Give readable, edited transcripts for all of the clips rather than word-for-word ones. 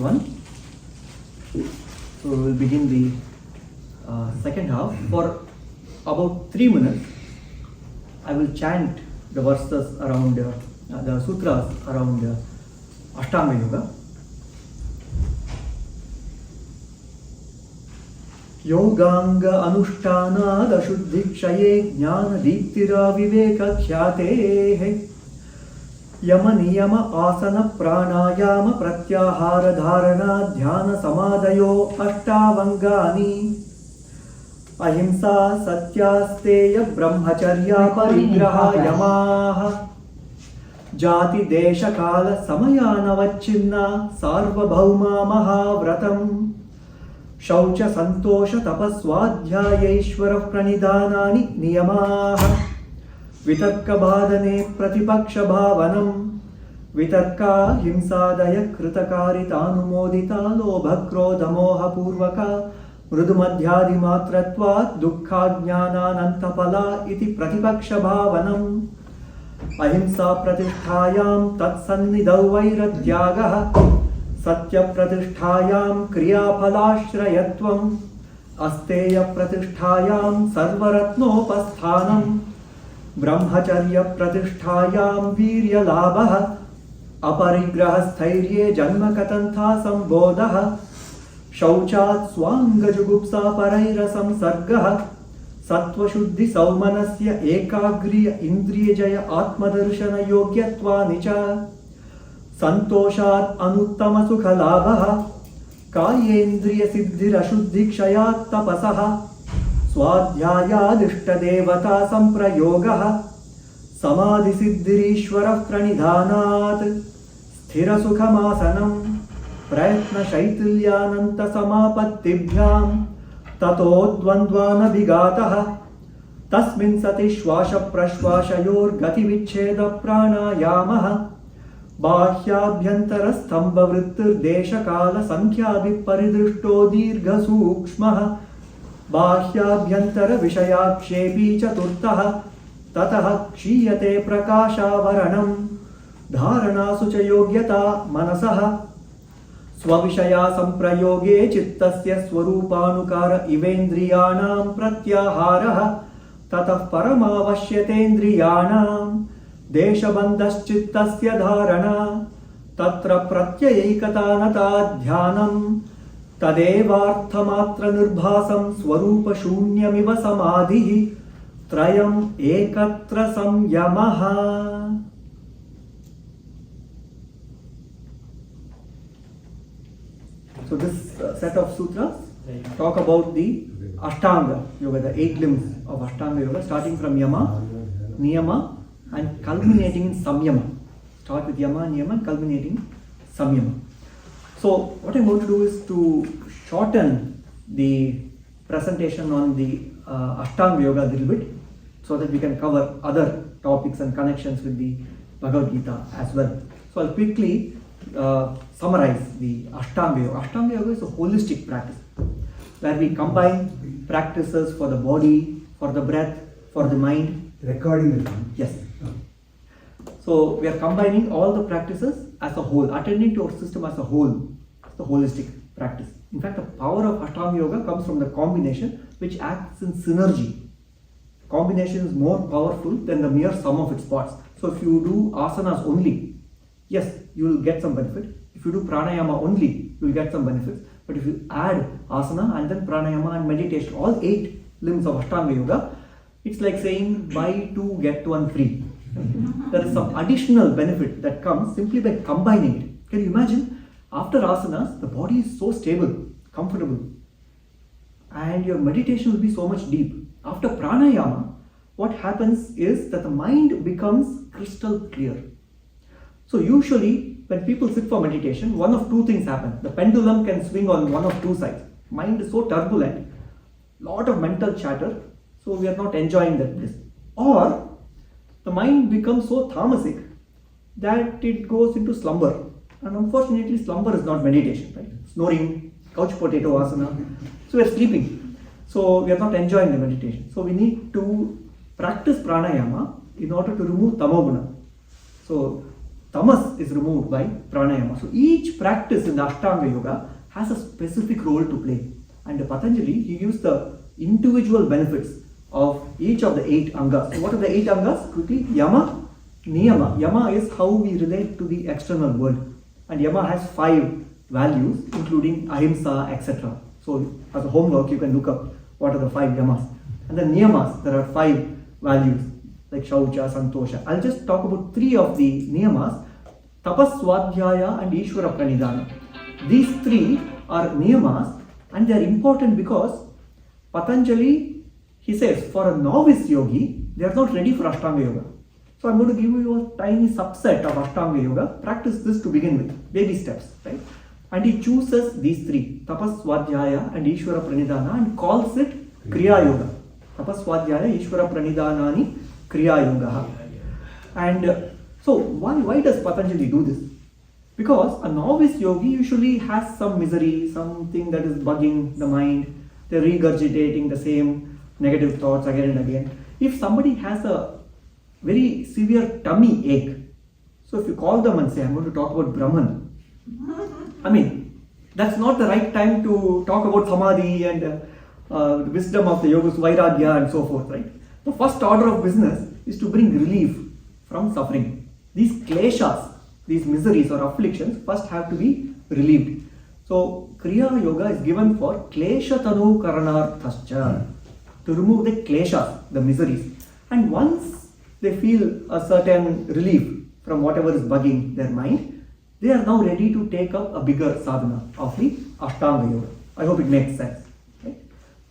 One. So we will begin the second half. For about 3 minutes, I will chant the verses around the sutras around Ashtanga Yoga. Yoganga Anushtana Dashuddhikshaye Jnana Deeptira Viveka Khyate Yama Niyama Asana Pranayama Pratyahara Dharana Dhyana Samadayo Ashtavangani Ahimsa Satyasteya Brahmacharya Parigraha Yamaha Jati Desha Kala Samayana Vachinna Sarvabhauma Mahavratam Shaucha Santosha Tapaswadhyayeshwara Pranidhanani Niyamaha Vitarka Bhadane Pratipaksha Bhavanam Vitarka Himsadaya Kritakari Tanumodita Lobhakrodha Moha Purvaka Mrudumadhyadi Matratvat Dukkha Jnananantapala Iti Pratipaksha Bhavanam Ahimsa Pratisthayam Tatsannidau Vairadhyagaha Satya Pratisthayam Kriyaphalashrayatvam Asteya Pratisthayam Sarvaratnopasthanam Brahmacharya Pratisthayam Virya Labha Aparigraha Sthairye Janma Katantha Sambodha Shauchat Swanga Jugupsa Paraira Samsargaha Sattva Shuddhi Saumanasya Ekagriya Indriya Jaya Atmadarshana Yogyatva Nicha Santoshat Anuttama Sukha Labha Kayendriya Siddhira Shuddhi Kshayat Tapasaha Swadhyayadishta Devata Samprayogaha Samadhi Siddhirishwara Pranidhanat Sthira Sukhamasanam Prayatna Shaitulyananta Samapattibhyam Tato Dvandvana Bhigataha Tasmin Sati Shwasha Prashwashayor Gati Vicheda Pranayamaha Bhahyabhyantara Stambha Vrittir Desha Kala Sankhya Viparidrishto Dirgha Sukshmaha Bhahyabhyantara Vishayakshepi Chaturtaha Tataha Kshiyate Prakashavaranam Dharanasu Cha Yogyata Manasaha Svavishaya Samprayoge Chittasya Swarupanukara Ivendriyanam Pratyaharaha Tatah Paramavashyatendriyanam Deshabandhaschittasya Dharana Tatra Pratyaikatanata Dhyanam Tadevarthamatra Nirbhasam Swarupa Shunyamiva Samadhi Trayam Ekatra Samyamaha. So this set of sutras talk about the Ashtanga Yoga, the 8 limbs of Ashtanga Yoga, starting from Yama, Niyama and culminating in Samyama. Start with Yama, Niyama and culminating in Samyama. So what I'm going to do is to shorten the presentation on the Ashtanga Yoga a little bit so that we can cover other topics and connections with the Bhagavad Gita as well. So I'll quickly summarize the Ashtanga Yoga. Ashtanga Yoga is a holistic practice where we combine practices for the body, for the breath, for the mind. Recording it. Yes. So we are combining all the practices as a whole, attending to our system as a whole. It's the holistic practice. In fact, the power of Ashtanga Yoga comes from the combination which acts in synergy. Combination is more powerful than the mere sum of its parts. So if you do asanas only, yes, you will get some benefit. If you do pranayama only, you will get some benefits. But if you add asana and then pranayama and meditation, all 8 limbs of Ashtanga Yoga, it's like saying buy 2 get 1 free. There is some additional benefit that comes simply by combining it. Can you imagine? After asanas, the body is so stable, comfortable, and your meditation will be so much deep. After pranayama, what happens is that the mind becomes crystal clear. So usually when people sit for meditation, one of 2 things happen. The pendulum can swing on one of 2 sides. Mind is so turbulent, lot of mental chatter, so we are not enjoying that bliss. Or the mind becomes so tamasic that it goes into slumber. And unfortunately, slumber is not meditation, right? Snoring, couch potato asana. So we are sleeping. So we are not enjoying the meditation. So we need to practice pranayama in order to remove tamoguna. So tamas is removed by pranayama. So each practice in the Ashtanga Yoga has a specific role to play. And Patanjali, he gives the individual benefits of each of the 8 angas. So what are the 8 angas? Quickly, yama, niyama. Yama is how we relate to the external world. And yama has 5 values, including ahimsa, etc. So as a homework, you can look up what are the 5 yamas. And then niyamas, there are 5 values like shaucha, santosha. I'll just talk about 3 of the niyamas: tapas, swadhyaya and ishvara pranidhana. These 3 are niyamas, and they are important because Patanjali, he says, for a novice yogi, they are not ready for Ashtanga Yoga. So I'm going to give you a tiny subset of Ashtanga Yoga. Practice this to begin with, baby steps, right? And he chooses these 3, tapas, swadhyaya and ishvara pranidhana, and calls it kriya yoga. Tapas, swadhyaya, ishvara pranidhanani, kriya yoga. And so why does Patanjali do this? Because a novice yogi usually has some misery, something that is bugging the mind. They're regurgitating the same negative thoughts again and again. If somebody has a very severe tummy ache, so if you call them and say, I'm going to talk about Brahman, I mean, that's not the right time to talk about samadhi and the wisdom of the yogas, vairagya and so forth, right? The first order of business is to bring relief from suffering. These kleshas, these miseries or afflictions first have to be relieved. So Kriya Yoga is given for klesha tanu karanarthascha, to remove the kleshas, the miseries. And once they feel a certain relief from whatever is bugging their mind, they are now ready to take up a bigger sadhana of the Ashtanga Yoga. I hope it makes sense. Right?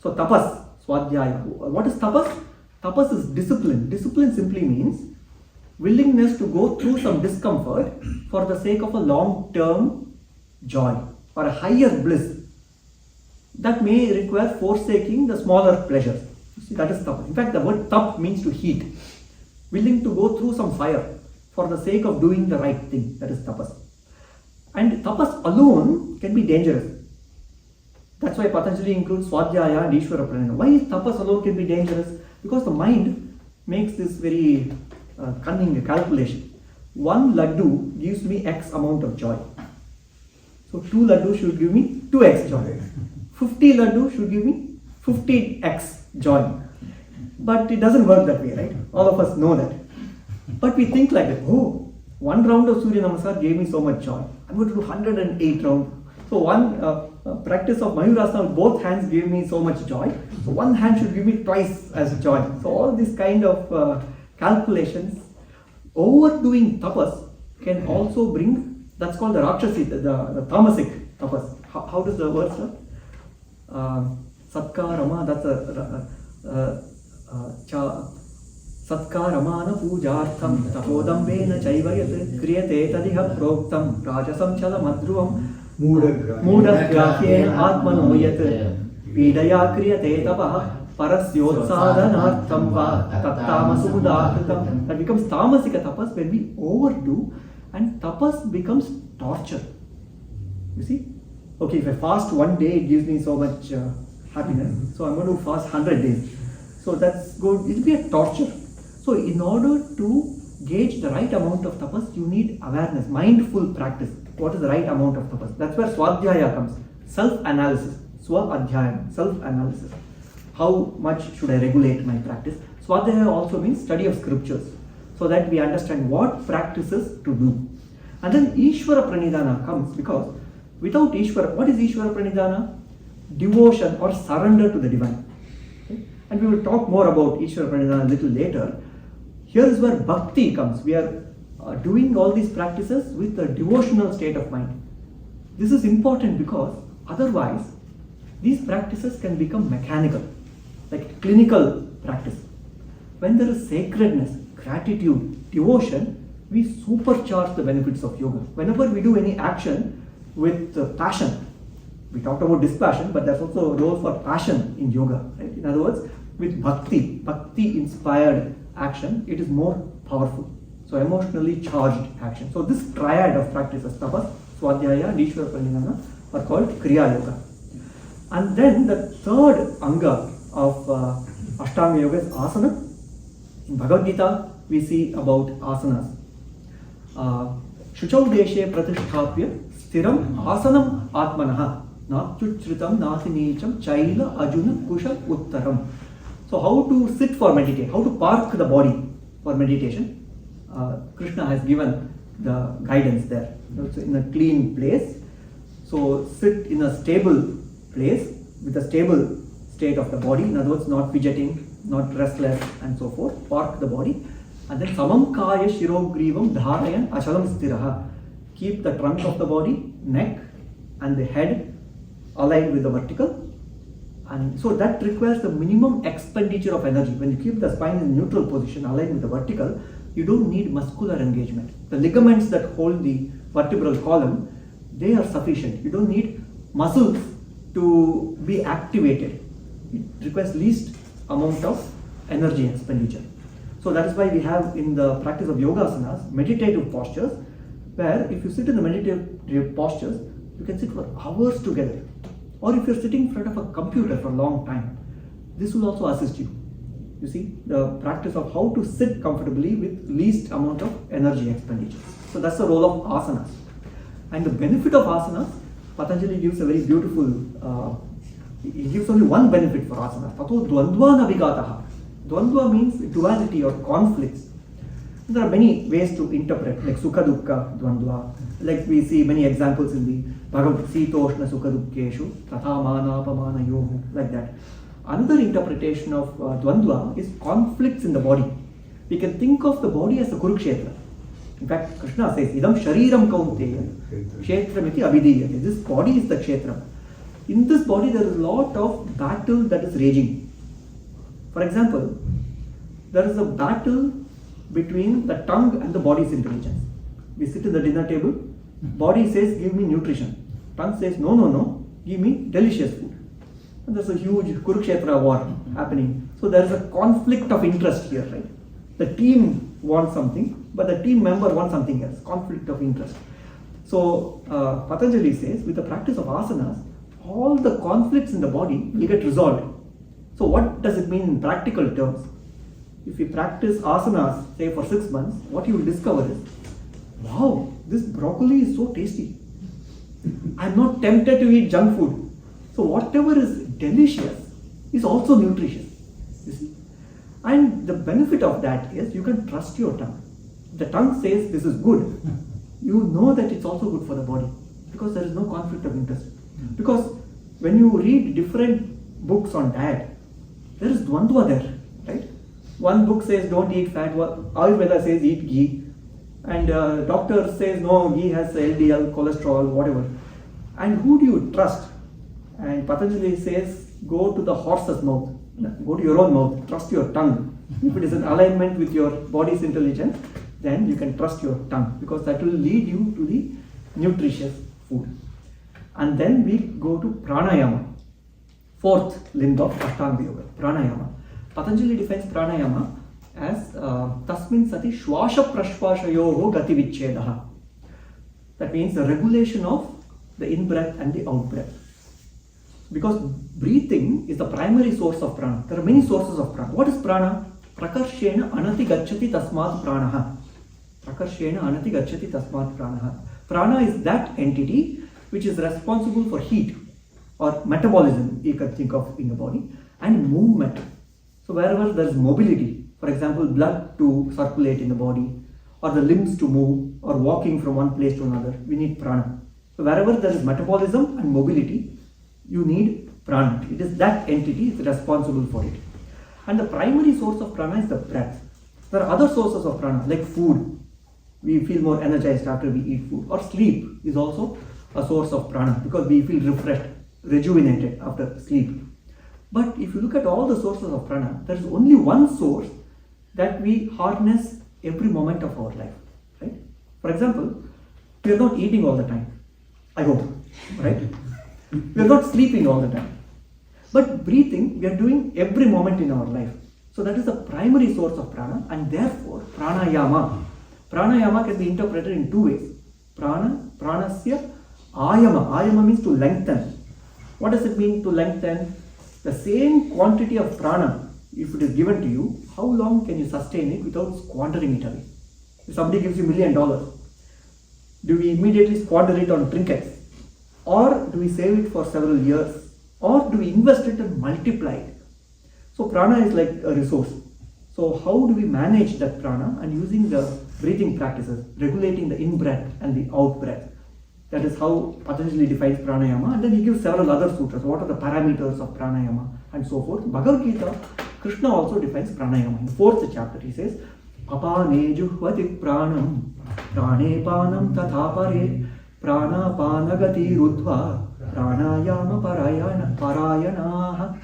So tapas, swadhyaya. What is tapas? Tapas is discipline. Discipline simply means willingness to go through some discomfort for the sake of a long-term joy or a higher bliss that may require forsaking the smaller pleasures. You see, that is tapas. In fact, the word tap means to heat. Willing to go through some fire for the sake of doing the right thing. That is tapas. And tapas alone can be dangerous. That's why Patanjali includes swadhyaya and ishvara pranidhana. Why tapas alone can be dangerous? Because the mind makes this very cunning calculation. 1 laddu gives me X amount of joy. So 2 laddu should give me 2x joy. 50 laddu should give me 50x joy. But it doesn't work that way, right? All of us know that. But we think like that, oh, 1 round of Surya Namaskar gave me so much joy. I'm going to do 108 rounds. So one practice of Mayurasana with both hands gave me so much joy. So 1 hand should give me twice as joy. So all these kind of calculations, overdoing tapas can also bring, that's called the Rakshasi, the tamasic tapas. How does the word start? Satkarama, that's Satkaramana pujartham tapodambena chaivayat kriyate tadiha proktam rajasam chala madruvam mudagrafyena atmanoyat pidaya kriyate tapah parasyotsādhanārtham va tattamasu udāhritam. That becomes tamasika tapas when we overdo, and tapas becomes torture. You see? Okay, if I fast 1 day, it gives me so much happiness. So I'm going to fast 100 days. So that's good. It will be a torture. So in order to gauge the right amount of tapas, you need awareness, mindful practice. What is the right amount of tapas? That's where swadhyaya comes. Self-analysis. Swa-adhyayana. Self-analysis. How much should I regulate my practice? Swadhyaya also means study of scriptures, so that we understand what practices to do. And then Ishvara Pranidhana comes because without Ishvara, what is Ishvara Pranidhana? Devotion or surrender to the divine. Okay? And we will talk more about Ishvara Pranidhana a little later. Here is where bhakti comes. We are doing all these practices with a devotional state of mind. This is important because otherwise these practices can become mechanical, like clinical practice. When there is sacredness, gratitude, devotion, we supercharge the benefits of yoga. Whenever we do any action with passion, we talked about dispassion, but there's also a role for passion in yoga. Right? In other words, with bhakti inspired action, it is more powerful. So emotionally charged action. So this triad of practices, tapas, swadhyaya and ishvara pranidhana, are called kriya yoga. And then the third anga of Ashtanga Yoga is asana. In Bhagavad Gita, we see about asanas. Shuchau deshe pratisthapya stiram asanam atmanaha nachuchritam nasinicham chaila ajuna kusha uttaram. So how to sit for meditation, how to park the body for meditation. Krishna has given the guidance there. So in a clean place. So sit in a stable place with a stable state of the body. In other words, not fidgeting, not restless and so forth. Park the body. And then samam kaya shirogrivam dharayan achalam stiraha. Keep the trunk of the body, neck and the head aligned with the vertical. And so that requires the minimum expenditure of energy. When you keep the spine in neutral position aligned with the vertical, you don't need muscular engagement. The ligaments that hold the vertebral column, they are sufficient. You don't need muscles to be activated. It requires least amount of energy expenditure. So that is why we have in the practice of yoga asanas, meditative postures, where if you sit in the meditative postures, you can sit for hours together. Or if you're sitting in front of a computer for a long time, this will also assist you. You see, the practice of how to sit comfortably with least amount of energy expenditure. So that's the role of asanas. And the benefit of asanas, Patanjali gives a very beautiful, he gives only one benefit for asanas. Tato dvandva navigataha. Dvandva means duality or conflicts. There are many ways to interpret, like sukha dukkha dvandva. Like we see many examples in the Bhagavad Gita, sitoshna sukha dukkeshu, tatha mana apamana yohu, like that. Another interpretation of dvandva is conflicts in the body. We can think of the body as a Kurukshetra. In fact, Krishna says, idam shriram kaunteya, kshetramiti abhidiyate. This body is the kshetra. In this body, there is a lot of battle that is raging. For example, there is a battle between the tongue and the body's intelligence. We sit at the dinner table, body says, give me nutrition. Tongue says, no, no, no, give me delicious food. And there's a huge Kurukshetra war happening. So there is a conflict of interest here, right? The team wants something, but the team member wants something else. Conflict of interest. So Patanjali says, with the practice of asanas, all the conflicts in the body will get resolved. So what does it mean in practical terms? If you practice asanas, say for 6 months, what you will discover is, wow, this broccoli is so tasty. I'm not tempted to eat junk food. So whatever is delicious is also nutritious. You see? And the benefit of that is you can trust your tongue. The tongue says this is good. You know that it's also good for the body because there is no conflict of interest. Because when you read different books on diet, there is dvandva there, right? One book says don't eat fat, Ayurveda says eat ghee, and doctor says no, ghee has LDL, cholesterol, whatever. And who do you trust? And Patanjali says go to the horse's mouth, go to your own mouth, trust your tongue. If it is in alignment with your body's intelligence, then you can trust your tongue because that will lead you to the nutritious food. And then we go to pranayama, fourth limb of Ashtanga Yoga, pranayama. Patanjali defines pranayama as tasmin sati shwasha prashwashayoho gati vichchedaha. That means the regulation of the in-breath and the out-breath. Because breathing is the primary source of prana. There are many sources of prana. What is prana? Prakarshena anati gacchati tasmat pranaha. Prakarshena anati gacchati tasmat pranaha. Prana is that entity which is responsible for heat or metabolism, you can think of in the body, and movement. So wherever there is mobility, for example, blood to circulate in the body, or the limbs to move, or walking from one place to another, we need prana. So wherever there is metabolism and mobility, you need prana. It is that entity is responsible for it. And the primary source of prana is the breath. There are other sources of prana, like food. We feel more energized after we eat food. Or sleep is also a source of prana because we feel refreshed, rejuvenated after sleep. But if you look at all the sources of prana, there is only one source that we harness every moment of our life. Right? For example, we are not eating all the time. I hope. Right? We are not sleeping all the time. But breathing, we are doing every moment in our life. So that is the primary source of prana, and therefore pranayama. Pranayama can be interpreted in two ways. Pranasya ayama. Ayama means to lengthen. What does it mean to lengthen? The same quantity of prana, if it is given to you, how long can you sustain it without squandering it away? If somebody gives you $1 million, Do we immediately squander it on trinkets? Or do we save it for several years? Or do we invest it and multiply it? So prana is like a resource. So how do we manage that prana? And using the breathing practices, regulating the in-breath and the out-breath. That is how Patanjali defines pranayama. And then he gives several other sutras. What are the parameters of pranayama and so forth. Bhagavad Gita, Krishna also defines pranayama. In the 4th chapter he says, Apane juhvati pranam, prane panam tatha pare, prana panagati rudva, pranayama parayanaha.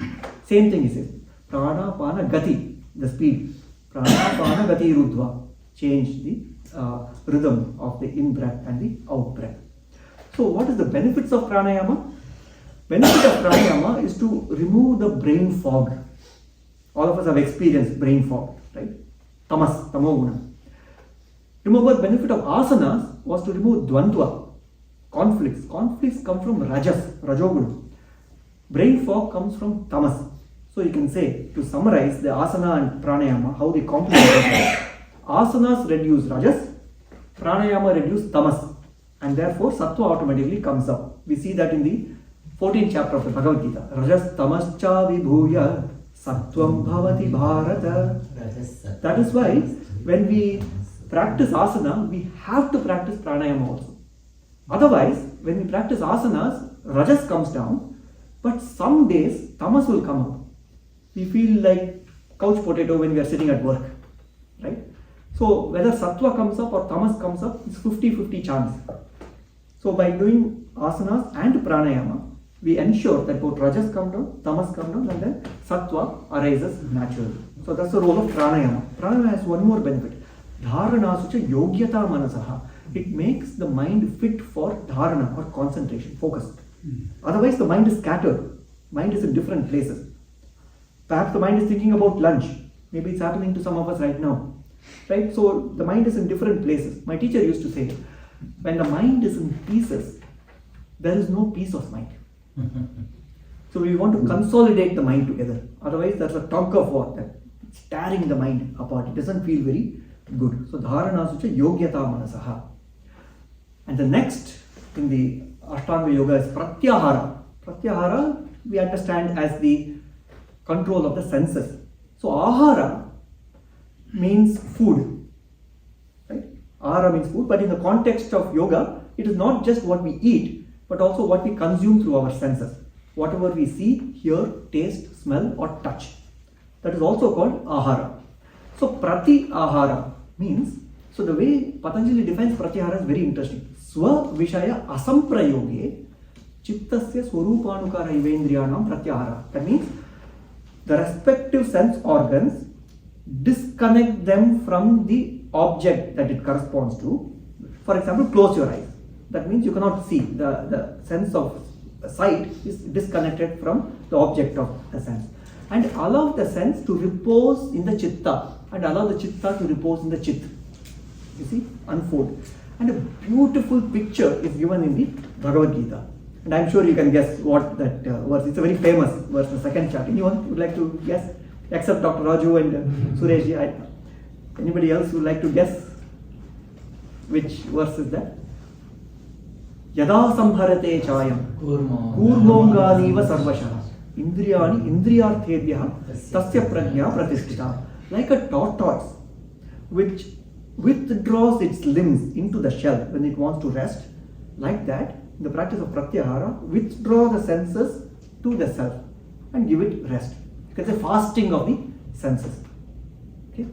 Same thing he says. Prana panagati, the speed. Prana panagati rudva. Change the rhythm of the in-breath and the out-breath. So what is the benefits of pranayama? Benefit of pranayama is to remove the brain fog. All of us have experienced brain fog, right? Tamas, tamoguna. Remember, benefit of asanas was to remove dvandva, conflicts. Conflicts come from rajas, rajoguna. Brain fog comes from tamas. So you can say, to summarize the asana and pranayama, how they complement each other. Asanas reduce rajas, pranayama reduce tamas, and therefore sattva automatically comes up. We see that in the 14th chapter of the Bhagavad Gita. Rajas tamascha vibhuya sattvam bhavati bharata. That is why when we practice asana, we have to practice pranayama also. Otherwise, when we practice asanas, rajas comes down, but some days tamas will come up. We feel like couch potato when we are sitting at work, right? So whether sattva comes up or tamas comes up, it's 50-50 chance. So by doing asanas and pranayama, we ensure that both rajas come down, tamas come down, and then sattva arises naturally. So that's the role of pranayama. Pranayama has one more benefit. Dharana sucha yogyata manasaha. It makes the mind fit for dharana or concentration, focus. Otherwise the mind is scattered. Mind is in different places. Perhaps the mind is thinking about lunch. Maybe it's happening to some of us right now. Right? So the mind is in different places. My teacher used to say, when the mind is in pieces, there is no peace of mind. So we want to consolidate the mind together. Otherwise, there's a tug of war that it's tearing the mind apart. It doesn't feel very good. So dharana sucha yogyata manasaha. And the next in the Ashtanga Yoga is pratyahara. Pratyahara we understand as the control of the senses. So ahara means food, right? Ahara means food, but in the context of yoga, it is not just what we eat, but also what we consume through our senses. Whatever we see, hear, taste, smell or touch. That is also called ahara. So prati ahara means, so the way Patanjali defines pratyahara is very interesting. Swa vishaya asamprayoge chittasya swarupanukara ivendriyanam pratyahara. That means the respective sense organs disconnect them from the object that it corresponds to. For example, close your eyes. That means you cannot see. The sense of sight is disconnected from the object of the sense. And allow the sense to repose in the chitta and allow the chitta to repose in the chit. You see, unfold. And a beautiful picture is given in the Bhagavad Gita. And I'm sure you can guess what that verse. It's a very famous verse, the 2nd chapter. Anyone would like to guess? Except Dr. Raju and Suresh. Anybody else would like to guess which verse is that? Yada samharate chayam kurmonganiva sarvashah indriyani indriyarthebhyah tasya prajna pratisthita. Like a tortoise which withdraws its limbs into the shell when it wants to rest, like that, in the practice of pratyahara, withdraw the senses to the self and give it rest. You can say fasting of the senses. Okay?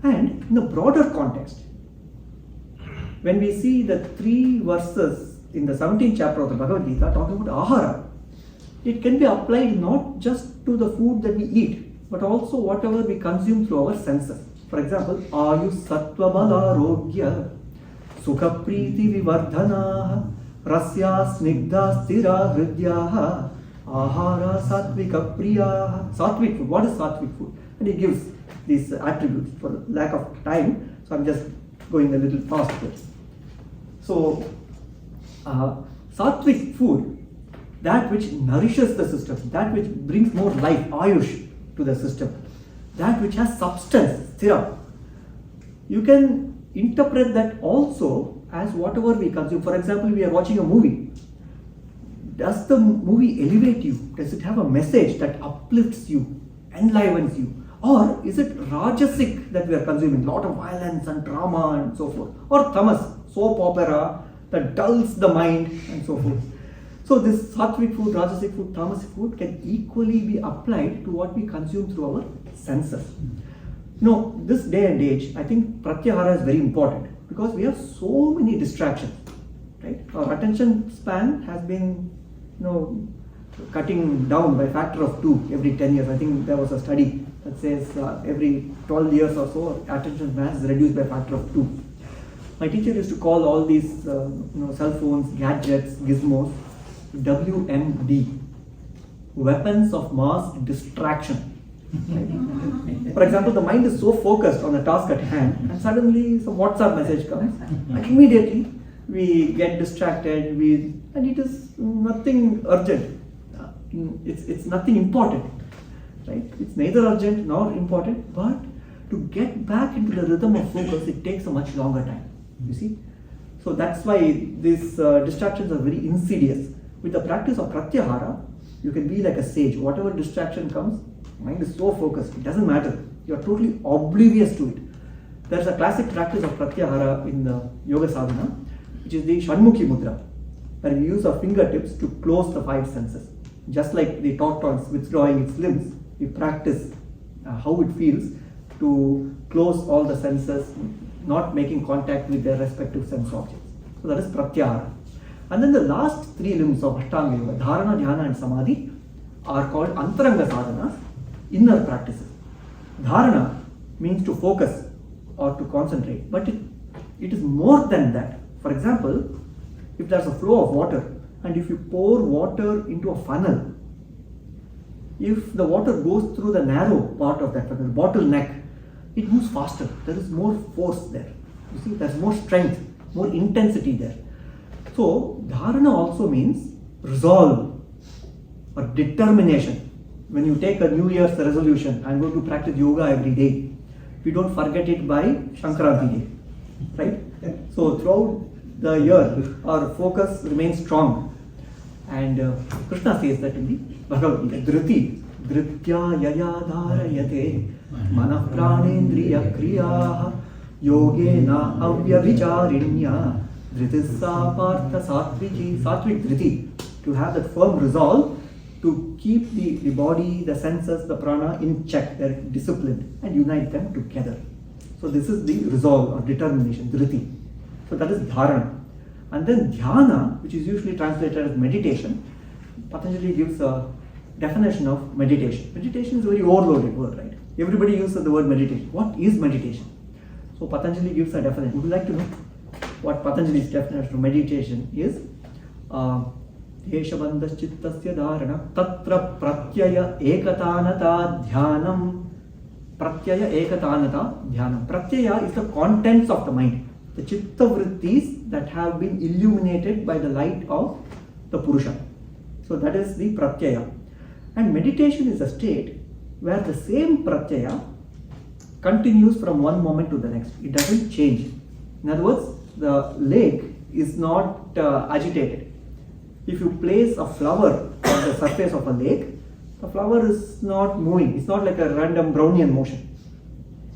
And in the broader context, when we see the 3 verses in the 17th chapter of the Bhagavad Gita talking about ahara, it can be applied not just to the food that we eat, but also whatever we consume through our senses. For example, ayu sattva bala rogya sukha priti vivardhanaha rasya snigdha stira hridyaha ahara sattvika priyaha. Sattvic food. What is sattvic food? And he gives these attributes for lack of time. So I'm just going a little fast here. So sattvic food, that which nourishes the system, that which brings more life, ayush to the system, that which has substance, sthira. You can interpret that also as whatever we consume. For example, we are watching a movie. Does the movie elevate you? Does it have a message that uplifts you, enlivens you? Or is it rajasic that we are consuming? A lot of violence and drama and so forth. Or tamas, soap opera that dulls the mind and so forth. So this sattvic food, rajasic food, tamasic food can equally be applied to what we consume through our senses. This day and age, I think pratyahara is very important because we have so many distractions, right? Our attention span has been, cutting down by a factor of 2 every 10 years. I think there was a study that says every 12 years or so, attention span is reduced by a factor of 2. My teacher used to call all these, cell phones, gadgets, gizmos, WMD, weapons of mass distraction. Right? For example, the mind is so focused on the task at hand, and suddenly some WhatsApp message comes, and immediately we get distracted. And it is nothing urgent. It's nothing important, right? It's neither urgent nor important, but to get back into the rhythm of focus, it takes a much longer time. You see, so that's why these distractions are very insidious. With the practice of pratyahara, you can be like a sage. Whatever distraction comes, mind is so focused, it doesn't matter. You are totally oblivious to it. There's a classic practice of pratyahara in the yoga sadhana, which is the Shanmukhi mudra, where we use our fingertips to close the 5 senses. Just like the tortoise withdrawing its limbs, we practice how it feels to close all the senses, not making contact with their respective sense objects. So that is pratyahara. And then the last 3 limbs of Ashtanga Yoga, Dharana, Dhyana and Samadhi, are called Antaranga sadhanas, inner practices. Dharana means to focus or to concentrate, but it is more than that. For example, if there's a flow of water, and if you pour water into a funnel, if the water goes through the narrow part of that funnel, bottleneck, it moves faster. There is more force there. You see, there's more strength, more intensity there. So, dharana also means resolve or determination. When you take a New Year's resolution, I'm going to practice yoga every day, we don't forget it by Shankarampati day, right? So, throughout the year, our focus remains strong. And Krishna says that in the Bhagavad Gita, Dritya yaya dharayate manah pranendriya kriyaha yogena avyavicarinya dhritissa partha satviki. Satvik dhriti, to have that firm resolve to keep the body, the senses, the prana in check, they're disciplined, and unite them together. So this is the resolve or determination, dhriti. So that is dharana. And then dhyana, which is usually translated as meditation, Patanjali gives a definition of meditation. Meditation is a very overloaded word, right? Everybody uses the word meditation. What is meditation? So Patanjali gives a definition. Would you like to know what Patanjali's definition of meditation is? Deshabandhas chittasya dharana tatra pratyaya ekatanata dhyanam. Pratyaya ekatanata dhyanam. Pratyaya is the contents of the mind, the chitta vrittis that have been illuminated by the light of the Purusha. So that is the pratyaya. And meditation is a state where the same pratyaya continues from one moment to the next. It doesn't change. In other words, the lake is not agitated. If you place a flower on the surface of a lake, the flower is not moving. It's not like a random Brownian motion.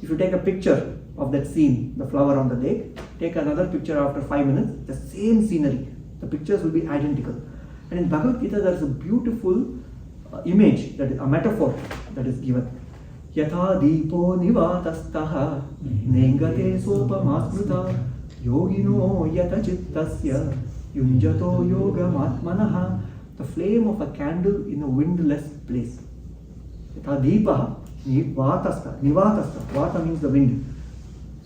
If you take a picture of that scene, the flower on the lake, take another picture after 5 minutes, the same scenery, the pictures will be identical. And in Bhagavad Gita, there is a beautiful image, that is a metaphor that is given. Yatha deepo nivatastaha nengate sopamasmruta yogino yata chittasya yunjato yoga matmanaha. The flame of a candle in a windless place. Yatha deepaha nivatasta. Nivatasta. Vata means the wind.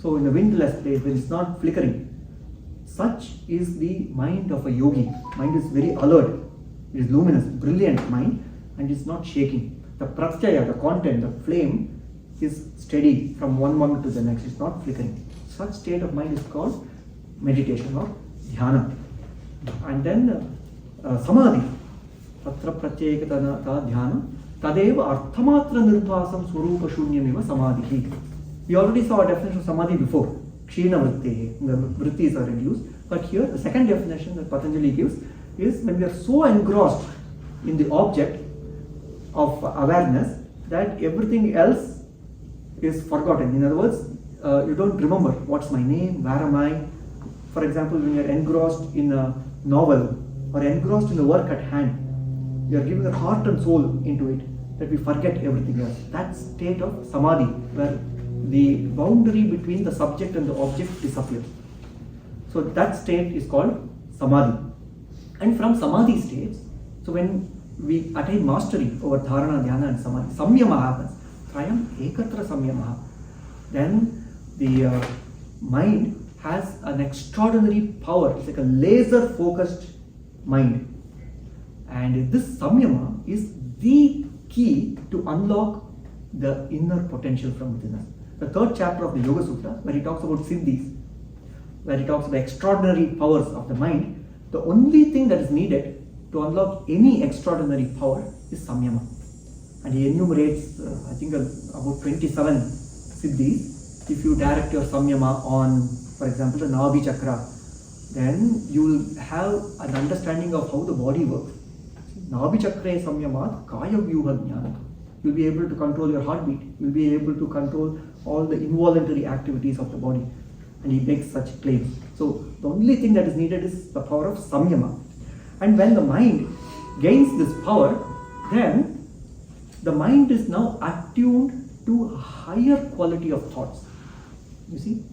So in a windless place, when it's not flickering, such is the mind of a yogi. Mind is very alert. It is luminous, brilliant mind, and it's not shaking. The pratyaya, the content, the flame is steady from one moment to the next. It's not flickering. Such state of mind is called meditation or dhyana. And then samadhi. Tatra pratyekatana dhyana tadeva arthamatra nirbhasam swarupa shunyamiva samadhi. We already saw a definition of samadhi before. Kshina vrittehe. The vrittis are reduced. But here, the second definition that Patanjali gives is when we are so engrossed in the object of awareness that everything else is forgotten. In other words, you don't remember what's my name, where am I. For example, when you're engrossed in a novel or engrossed in the work at hand, you are giving your heart and soul into it, that we forget everything else. That state of samadhi, where the boundary between the subject and the object disappears. So that state is called samadhi. And from samadhi states, so when we attain mastery over dharana, dhyana and samadhi, samyama happens. Trayam ekatra samyama. Then the mind has an extraordinary power. It's like a laser focused mind. And this samyama is the key to unlock the inner potential from within us. The third chapter of the Yoga Sutras, where he talks about siddhis, where he talks about extraordinary powers of the mind, the only thing that is needed to unlock any extraordinary power is samyama. And he enumerates, I think, about 27 siddhis. If you direct your samyama on, for example, the Nabhi chakra, then you will have an understanding of how the body works. Nabhi chakra samyamat kaya vyuha jnana. You'll be able to control your heartbeat. You'll be able to control all the involuntary activities of the body. And he makes such claims. So the only thing that is needed is the power of samyama. And when the mind gains this power, then the mind is now attuned to a higher quality of thoughts. You see?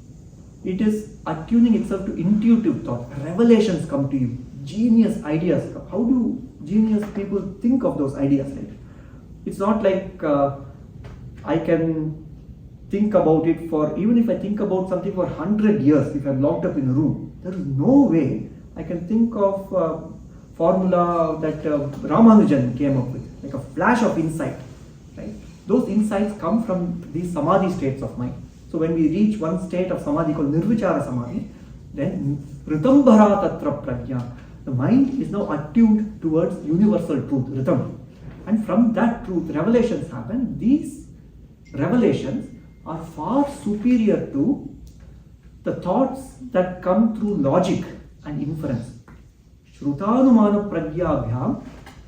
It is attuning itself to intuitive thought. Revelations come to you. Genius ideas come. How do genius people think of those ideas? Right? It's not like I can think about it for, even if I think about something for 100 years, if I'm locked up in a room, there is no way I can think of formula that Ramanujan came up with, like a flash of insight. Right? Those insights come from these samadhi states of mind. So when we reach one state of samadhi called nirvichara samadhi, then ritambhara tatra prajna, the mind is now attuned towards universal truth, ritam. And from that truth, revelations happen. These revelations are far superior to the thoughts that come through logic and inference. Shrutanumana pragyabhyam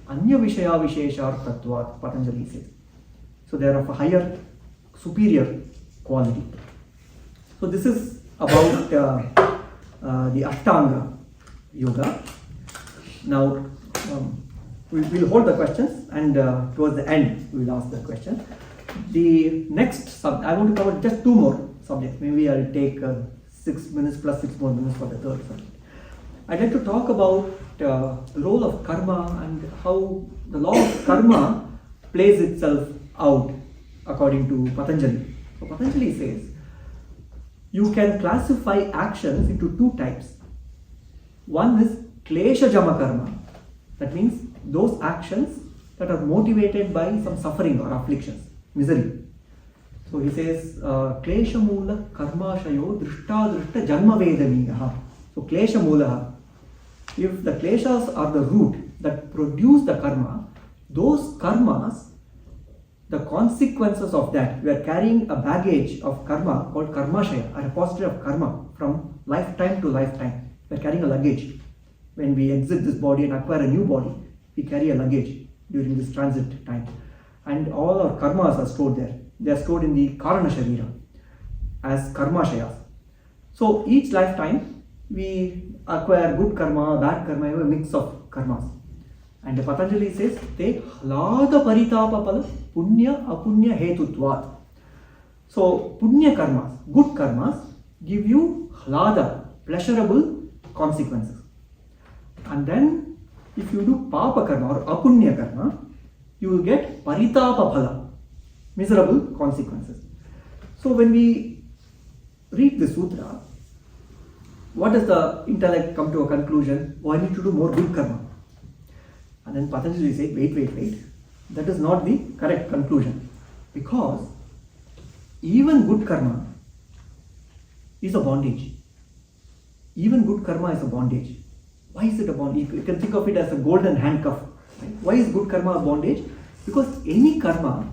anya vishaya visheshartatvat, Patanjali says. So they are of a higher, superior quality. So this is about the Ashtanga Yoga. Now we'll hold the questions, and towards the end we will ask the question. The next I want to cover just two more subjects. Maybe I'll take 6 minutes plus 6 more minutes for the third subject. I'd like to talk about the role of karma and how the law of karma plays itself out according to Patanjali. So Patanjali says you can classify actions into two types. One is klesha jama karma. That means those actions that are motivated by some suffering or afflictions, misery. So he says klesha mula karma shayo drishta drishta janma vedaniyaha. So klesha mula, if the kleshas are the root that produce the karma, those karmas, the consequences of that, we are carrying a baggage of karma called karmashaya, a repository of karma from lifetime to lifetime. We are carrying a luggage. When we exit this body and acquire a new body, we carry a luggage during this transit time. And all our karmas are stored there. They are stored in the karana sharira as karmashayas. So each lifetime we acquire good karma, bad karma, a mix of karmas. And Patanjali says, te hlada paritapa pala punya apunya hetutvat. So punya karmas, good karmas, give you hlada, pleasurable consequences. And then if you do papa karma or apunya karma, you will get paritapa phala, miserable consequences. So when we read the sutra, what does the intellect come to a conclusion? Oh, I need to do more good karma. And then Patanjali says, wait. That is not the correct conclusion. Because even good karma is a bondage. Even good karma is a bondage. Why is it a bondage? You can think of it as a golden handcuff. Right? Why is good karma a bondage? Because any karma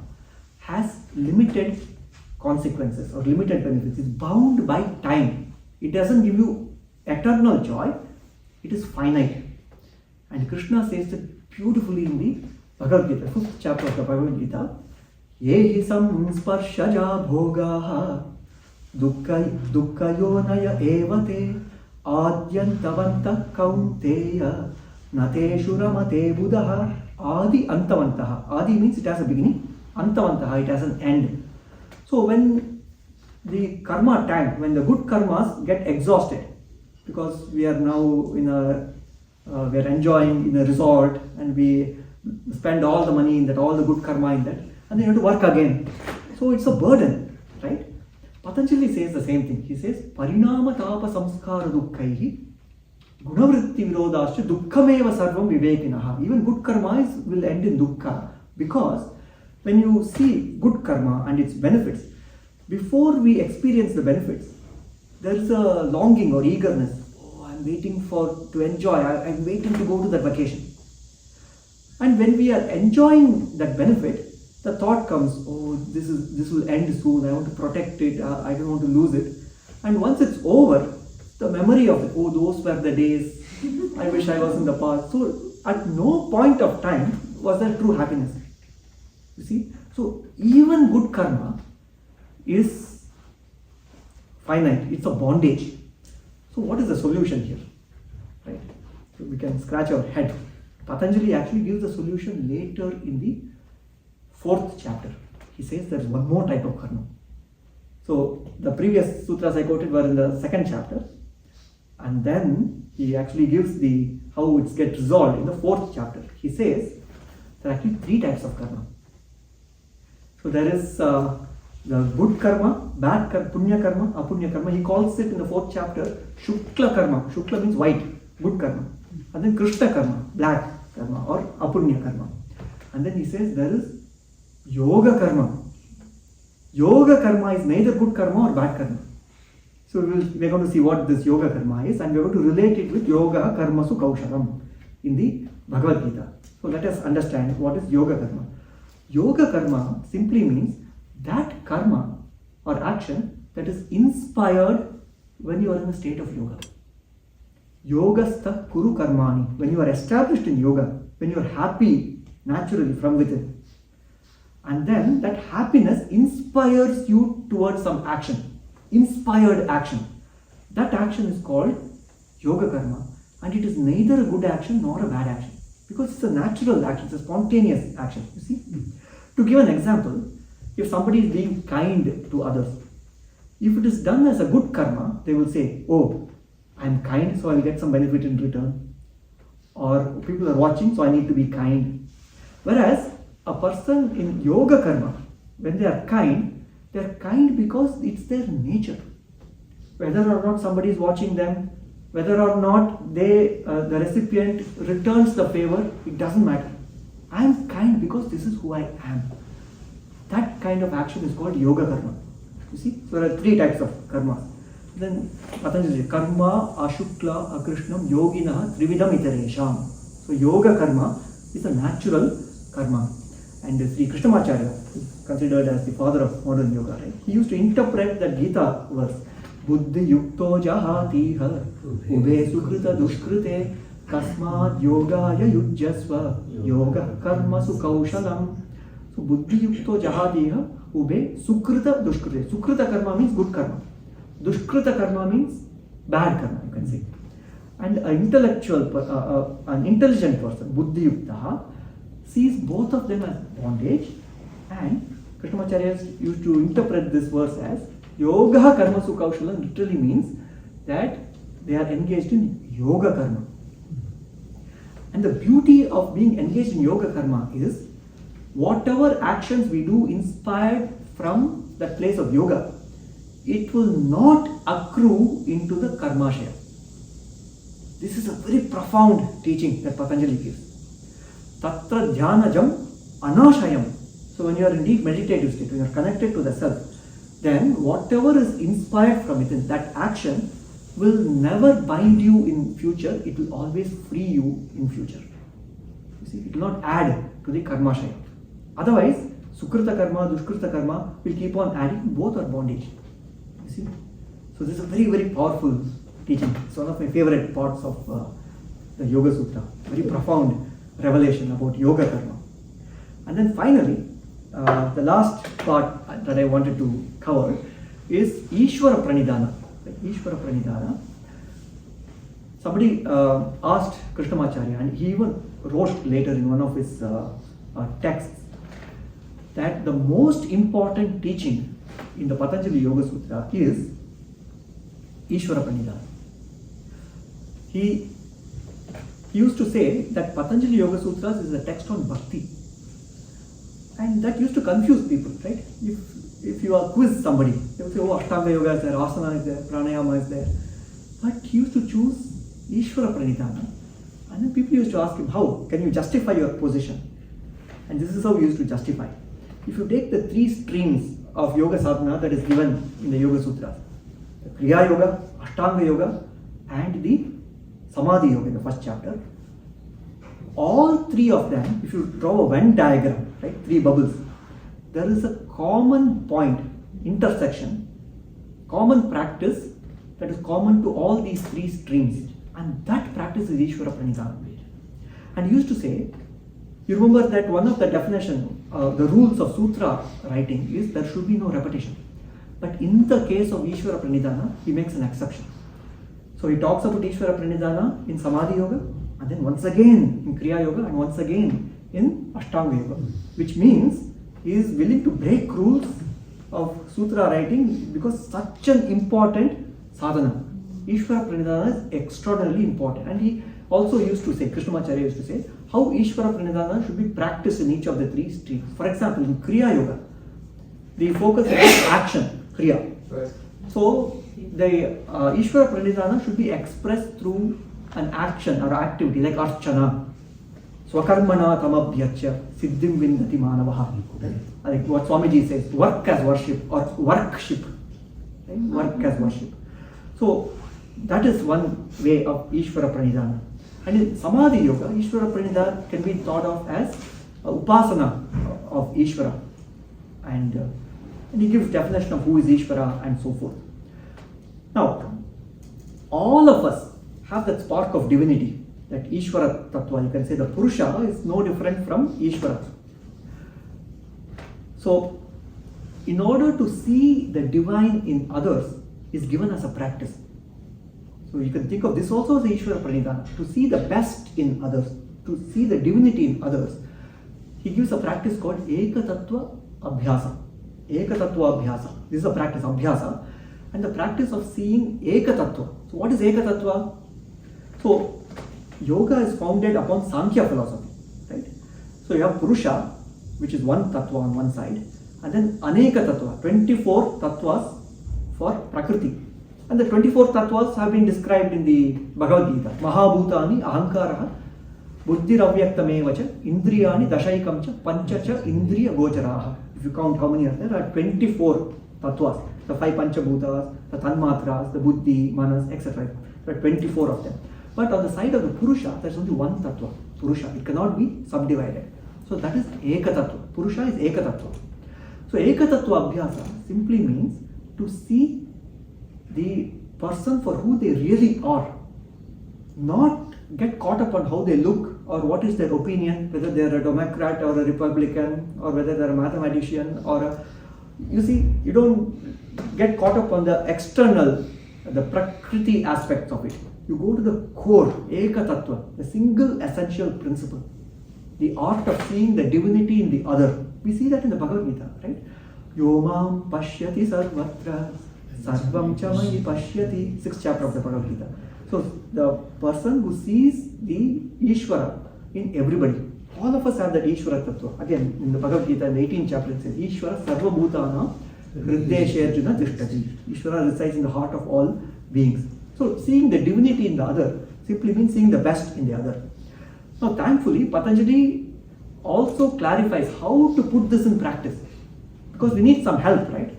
has limited consequences or limited benefits. It's bound by time. It doesn't give you eternal joy, it is finite. And Krishna says it beautifully in the Bhagavad Gita, 5th chapter of the Bhagavad Gita. Yehi samsparshaja bhogaha dukkayonaya evate adyantavanta kaunteya nateshu ramate buddha adi antavantaha. Adi means it has a beginning, antavantaha, it has an end. So when the karma tank, when the good karmas get exhausted, because we are now in we are enjoying in a resort and we spend all the money in that, all the good karma in that, and then you have to work again. So it's a burden, right? Patanjali says the same thing. He says, Parinama tapa samskara dukkaihi gunavritti virodascha dukkhameva sarvam vivekinaha. Even good karma will end in dukkha, because when you see good karma and its benefits, before we experience the benefits, there is a longing or eagerness. Oh, I'm waiting to enjoy. I'm waiting to go to that vacation. And when we are enjoying that benefit, the thought comes, oh, this will end soon. I want to protect it. I don't want to lose it. And once it's over, the memory of it, oh, those were the days. I wish I was in the past. So at no point of time was there true happiness. You see? So even good karma is finite. It's a bondage. So what is the solution here? Right? So we can scratch our head. Patanjali actually gives the solution later in the 4th chapter. He says there is one more type of karma. So the previous sutras I quoted were in the 2nd chapter, and then he actually gives how it gets resolved in the 4th chapter. He says there are actually 3 types of karma. So there is the good karma, bad karma, punya karma, apunya karma. He calls it in the 4th chapter Shukla karma. Shukla means white, good karma. And then Krishna karma, black karma or apunya karma. And then he says there is yoga karma. Yoga karma is neither good karma or bad karma. So we're going to see what this yoga karma is, and we're going to relate it with yoga karmasu kaushalam in the Bhagavad Gita. So let us understand what is yoga karma. Yoga karma simply means that karma or action that is inspired when you are in a state of yoga. Yogastha kuru karmani. When you are established in yoga, when you are happy naturally from within, and then that happiness inspires you towards some action, inspired action. That action is called yoga karma, and it is neither a good action nor a bad action, because it's a natural action, it's a spontaneous action. You see? To give an example, if somebody is being kind to others, if it is done as a good karma, they will say, oh, I am kind, so I will get some benefit in return. Or people are watching, so I need to be kind. Whereas a person in yoga karma, when they are kind because it's their nature. Whether or not somebody is watching them, whether or not the recipient returns the favor, it doesn't matter. I am kind because this is who I am. That kind of action is called yoga karma. You see, so there are 3 types of karma. Then Patanjali, karma, ashukla, akrishnam, yogina, trividam iteresham. So yoga karma is a natural karma. And Sri Krishnamacharya is considered as the father of modern yoga, right? He used to interpret that Gita verse, buddhi yukto jahatiha ube sukrita dushkrite kasmad yogaya yujjasva yoga karma sukaushalam. So buddhi yukto jahatiha ube sukrita dushkrite. Sukrita karma means good karma. Dushkrita karma means bad karma, you can say. And an intelligent person, buddhi yuktaha, sees both of them as bondage, and Krishnamacharya used to interpret this verse as yoga karma sukaushalam literally means that they are engaged in yoga karma. And the beauty of being engaged in yoga karma is whatever actions we do inspired from that place of yoga, it will not accrue into the karmashaya. This is a very profound teaching that Patanjali gives. Tatra dhyanajam anashayam. So when you are in deep meditative state, when you are connected to the self, then whatever is inspired from within, that action will never bind you in future, it will always free you in future. You see, it will not add to the karmashaya. Otherwise, sukrita karma, dushkrita karma will keep on adding, both are bondage. You see? So this is a very, very powerful teaching. It's one of my favorite parts of the Yoga Sutra. Very profound revelation about yoga karma. And then finally, the last part that I wanted to cover is Ishvara Pranidhana. Ishvara Pranidhana. Somebody asked Krishnamacharya, and he even wrote later in one of his texts, that the most important teaching in the Patanjali Yoga Sutra is Ishvara Pranidhana. He used to say that Patanjali Yoga Sutras is a text on bhakti. And that used to confuse people, right? If you quiz somebody, they will say, oh, Ashtanga Yoga is there, Asana is there, Pranayama is there. But he used to choose Ishvara Pranidhana. And then people used to ask him, how can you justify your position? And this is how he used to justify. If you take the three streams of Yoga Sadhana that is given in the Yoga Sutras, the Kriya Yoga, Ashtanga Yoga, and the Samadhi Yoga in the first chapter, all three of them, if you draw a Venn diagram, right, three bubbles, there is a common point, intersection, common practice that is common to all these three streams, and that practice is Ishvara Pranidhana. And he used to say, you remember that one of the definition, the rules of sutra writing is there should be no repetition. But in the case of Ishvara Pranidhana, he makes an exception. So he talks about Ishvara Pranidhana in Samadhi Yoga, and then once again in Kriya Yoga, and once again in Ashtanga Yoga, which means he is willing to break rules of sutra writing because such an important sadhana. Ishvara Pranidhana is extraordinarily important. And he also used to say, Krishnamacharya used to say, how Ishvara Pranidhana should be practiced in each of the three streams. For example, in Kriya Yoga, the focus is action, Kriya. Right. So the Ishvara Pranidhana should be expressed through an action or activity like Archana. Swakarmana tamabhyachya siddhim vindati manavaha. Like what Swamiji says, work as worship or workship. Right? Work as worship. So that is one way of Ishvara Pranidhana. And in Samadhi Yoga, Ishvara Pranidhana can be thought of as upasana of Ishvara. And he gives definition of who is Ishvara and so forth. Now, all of us have that spark of divinity, that Ishvara Tattva. You can say the Purusha is no different from Ishvara. So, in order to see the divine in others is given as a practice. So you can think of this also as Ishvara Pranidhana, to see the best in others, to see the divinity in others. He gives a practice called Eka Tattva Abhyasa. Eka Tattva Abhyasa. This is a practice, Abhyasa, and the practice of seeing Eka Tattva. So what is Eka Tattva? So yoga is founded upon Sankhya philosophy, right? So you have Purusha, which is one Tattva on one side, and then Aneka Tattva, 24 Tattvas for Prakriti. And the 24 Tattvas have been described in the Bhagavad Gita. Mahabhutani Ahankaraha Buddhiravyaktamevacha Indriyani Dashaikamcha Panchacha Indriya Gocharaha. If you count how many are there are 24 Tattvas. The 5 Panchabhutas, the Tanmatras, the Buddhi, Manas, etc. There are 24 of them. But on the side of the Purusha, there is only one Tattva, Purusha. It cannot be subdivided. So that is Eka Tattva. Purusha is Eka Tattva. So Eka Tattva Abhyasa simply means to see the person for who they really are. Not get caught up on how they look or what is their opinion, whether they are a Democrat or a Republican or whether they are a mathematician or a... You see, you don't get caught up on the external, the Prakriti aspects of it. You go to the core, Eka Tattva, the single essential principle. The art of seeing the divinity in the other. We see that in the Bhagavad Gita, right? Yomam pashyati sarvatra sarvam chamai pashyati. 6th chapter of the Bhagavad Gita. So the person who sees the Ishvara in everybody. All of us have that Ishvara Tattva. Again, in the Bhagavad Gita, in the 18th chapter, it says, Ishvara sarvabhutana hridesherjuna tishtati. Ishvara resides in the heart of all beings. So seeing the divinity in the other simply means seeing the best in the other. Now thankfully, Patanjali also clarifies how to put this in practice. Because we need some help, right?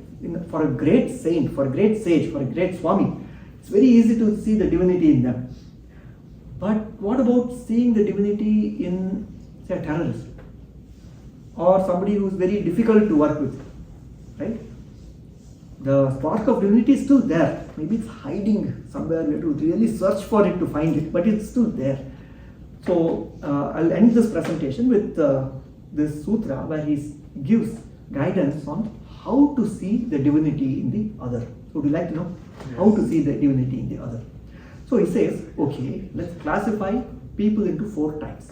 For a great saint, for a great sage, for a great Swami, it's very easy to see the divinity in them. But what about seeing the divinity in, say, a terrorist? Or somebody who's very difficult to work with, right? The spark of divinity is still there. Maybe it's hiding somewhere. We have to really search for it to find it, but it's still there. So I'll end this presentation with this sutra where he gives guidance on how to see the divinity in the other. So would you like to know how to see the divinity in the other? So he says, okay, let's classify people into 4 types.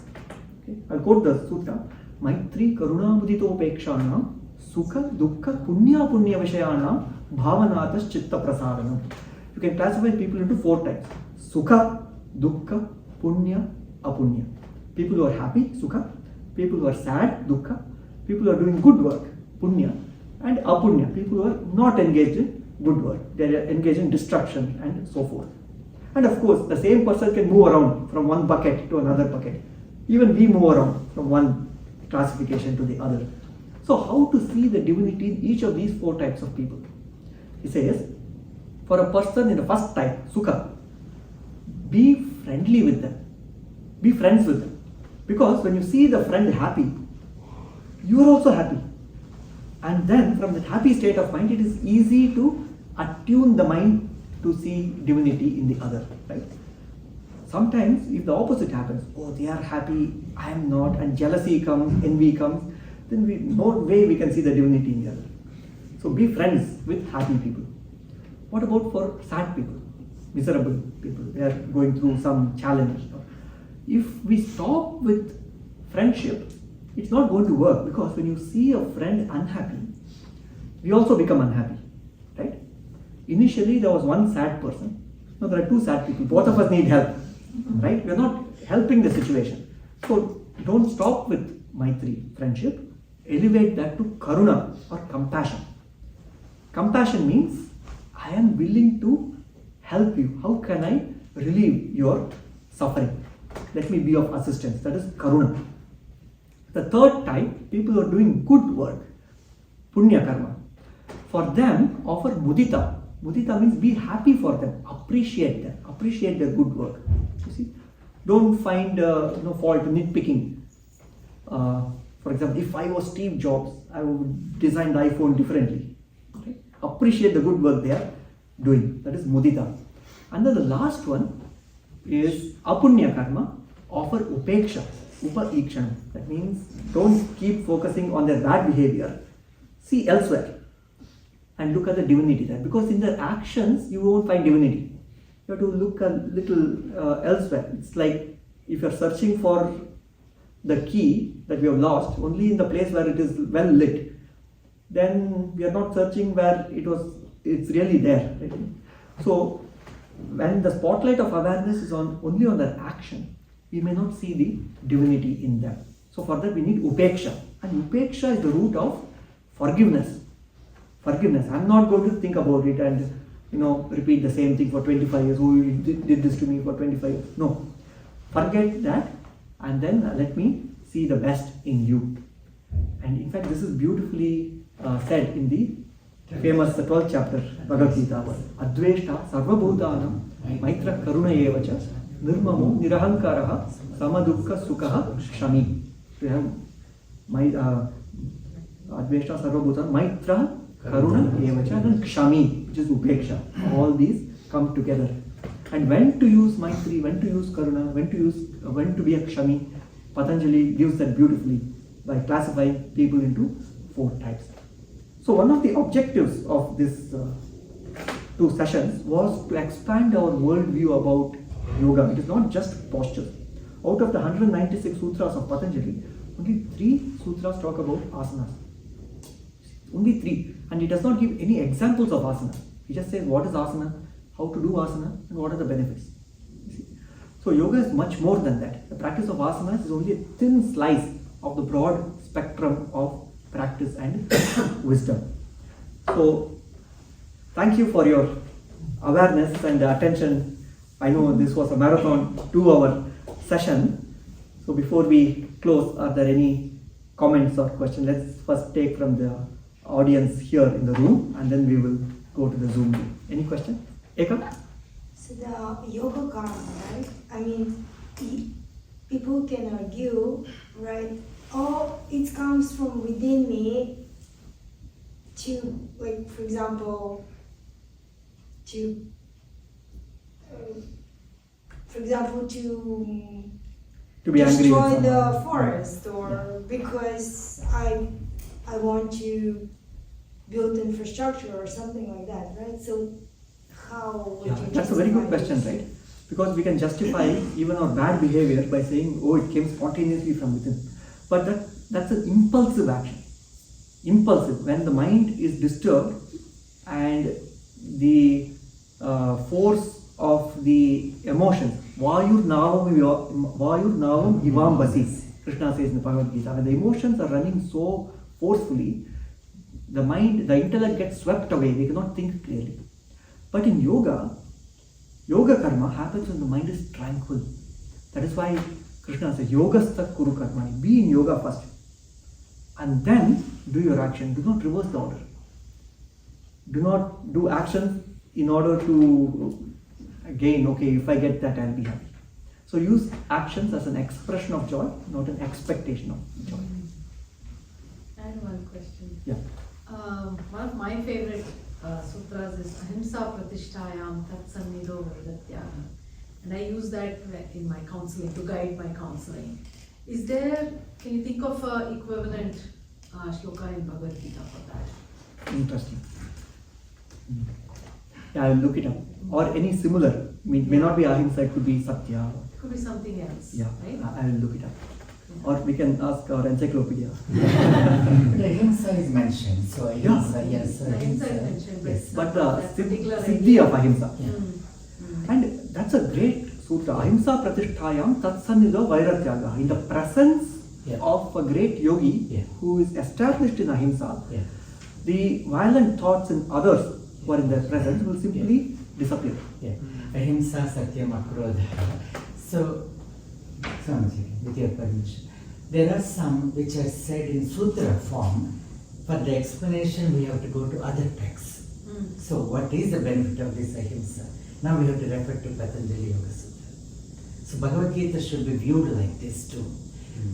Okay? I'll quote the sutra. Maitri karuna muditopekshana sukha dukkha punya punya vishayana bhavanatas chitta prasaranam. You can classify people into 4 types. Sukha, dukkha, punya, apunya. People who are happy, sukha. People who are sad, dukkha. People who are doing good work, punya. And apunya, people who are not engaged in good work. They are engaged in destruction and so forth. And of course, the same person can move around from one bucket to another bucket. Even we move around from one classification to the other. So how to see the divinity in each of these 4 types of people? He says, for a person in the first type, sukha, be friendly with them. Be friends with them. Because when you see the friend happy, you are also happy. And then from that happy state of mind, it is easy to attune the mind to see divinity in the other, right? Sometimes if the opposite happens, oh, they are happy, I am not, and jealousy comes, envy comes, then no way we can see the divinity in the other. So be friends with happy people. What about for sad people, miserable people? They are going through some challenge. If we stop with friendship, it's not going to work, because when you see a friend unhappy, we also become unhappy, right? Initially there was one sad person. Now there are 2 sad people. Both of us need help, right? We are not helping the situation. So don't stop with Maitri, friendship. Elevate that to Karuna or compassion. Compassion means I am willing to help you. How can I relieve your suffering? Let me be of assistance. That is Karuna. The 3rd type, people who are doing good work, Punya Karma. For them, offer Mudita. Mudita means be happy for them, appreciate them, appreciate their good work. You see, don't find fault, nitpicking. For example, if I was Steve Jobs, I would design the iPhone differently. Okay? Appreciate the good work they are doing. That is Mudita. And then the last one is Apunya Karma, offer Upeksha, Upa-ikshana. That means don't keep focusing on their bad behavior. See elsewhere and look at the divinity there. Because in their actions, you won't find divinity. You have to look a little elsewhere. It's like if you're searching for the key that we have lost only in the place where it is well lit, then we are not searching where it's really there. Right? So when the spotlight of awareness is only on their action, we may not see the divinity in them. So for that we need upeksha. And upeksha is the root of forgiveness. Forgiveness. I'm not going to think about it and repeat the same thing for 25 years. Oh, you did this to me for 25 years. No. Forget that and then let me see the best in you. And in fact, this is beautifully said in the famous 12th chapter, Bhagavad Gita. Adveshta sarvabhutanam maitra karuna evacha nirmamo nirahankaraha samadukka sukha shami. We have Adveshta sarvabhutanam maitra karuna evacha and kshami, which is upeksha. All these come together. And when to use Maitri, when to use Karuna, when to be a Kshami, Patanjali gives that beautifully by classifying people into 4 types. So one of the objectives of this 2 sessions was to expand our worldview about yoga. It is not just posture. Out of the 196 sutras of Patanjali, only 3 sutras talk about asanas. Only 3. And he does not give any examples of asana. He just says what is asana, how to do asana, and what are the benefits. So yoga is much more than that. The practice of asanas is only a thin slice of the broad spectrum of practice and wisdom. So thank you for your awareness and attention. I know this was a marathon 2-hour session. So before we close, are there any comments or questions? Let's first take from the audience here in the room and then we will go to the Zoom. Any question? Eka? So the yoga karma, right? I mean, people can argue, right? Oh, it comes from within me to, like, for example, to be angry destroy with the someone. forest, or because I want to build infrastructure or something like that, right? So how would you That's a very good justify question, this? right? Because we can justify even our bad behavior by saying, oh, it came spontaneously from within. But that's an impulsive action. Impulsive. When the mind is disturbed and the force of the emotions, Vayur navam ivam basi, Krishna says in the Bhagavad Gita. When the emotions are running so forcefully, the mind, the intellect gets swept away. They cannot think clearly. But in yoga karma happens when the mind is tranquil. That is why Krishna says, Yogastat kuru karmani. Be in yoga first. And then do your action. Do not reverse the order. Do not do action in order to gain, okay, if I get that, I'll be happy. So use actions as an expression of joy, not an expectation of joy. I have one question. Yeah. One of my favorite sutras is Ahimsa Pratishtayam Tat Sannido Vairatyaga. And I use that in my counseling, to guide my counseling. Is there, can you think of an equivalent shloka in Bhagavad Gita for that? Interesting. Yeah, I'll look it up. Or any similar, may not be Ahimsa, it could be Satya. It could be something else, Yeah, right? I will look it up. Or we can ask our encyclopedia. The Ahimsa is mentioned, so Ahimsa, yes. Ahimsa is mentioned, but Yes, but that particular Siddhi of Ahimsa. Mm. And that's a great sutra. Ahimsa pratishtayam tatsannido vairatyaga. In the presence of a great yogi who is established in Ahimsa, the violent thoughts in others who are in their presence will simply disappear. Ahimsa satyam akrodha. So, Swami, with your permission, there are some which are said in sutra form. For the explanation, we have to go to other texts. So, what is the benefit of this Ahimsa? Now we have to refer to Patanjali Yoga Sutras. So, Bhagavad Gita should be viewed like this too.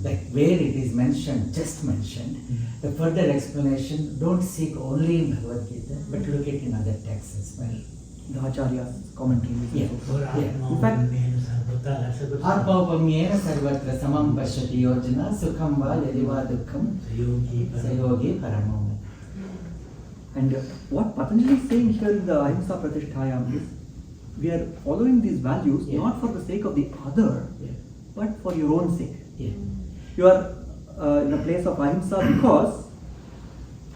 Like where it is mentioned, just mentioned, the further explanation, don't seek only in Bhagavad Gita, but look at in other texts as well. The Acharya's commentary. In fact, Atmaupamyena sarvatra samam pashyati yojana sukham va yadiva dukkham sayogi paramam. And what Patanjali is saying here in the Ahimsa Pratishtayam is, we are following these values not for the sake of the other, but for your own sake. You are in a place of Ahimsa because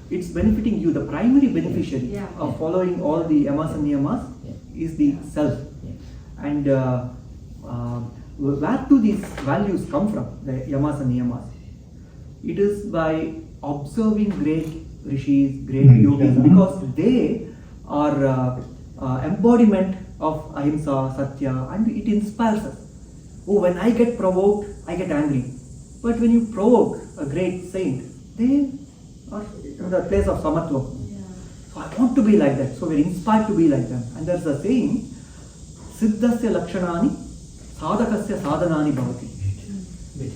it's benefiting you. The primary beneficiary of following all the yamas and niyamas is the self. And where do these values come from, the yamas and niyamas? It is by observing great rishis, great yogis, because they are embodiment of Ahimsa, Satya, and it inspires us. Oh, when I get provoked, I get angry. But when you provoke a great saint, they are in the place of samatva. So I want to be like that. So we're inspired to be like them. And there's a saying, Siddhasya lakshanani sadhakasya sadhanani bhavati.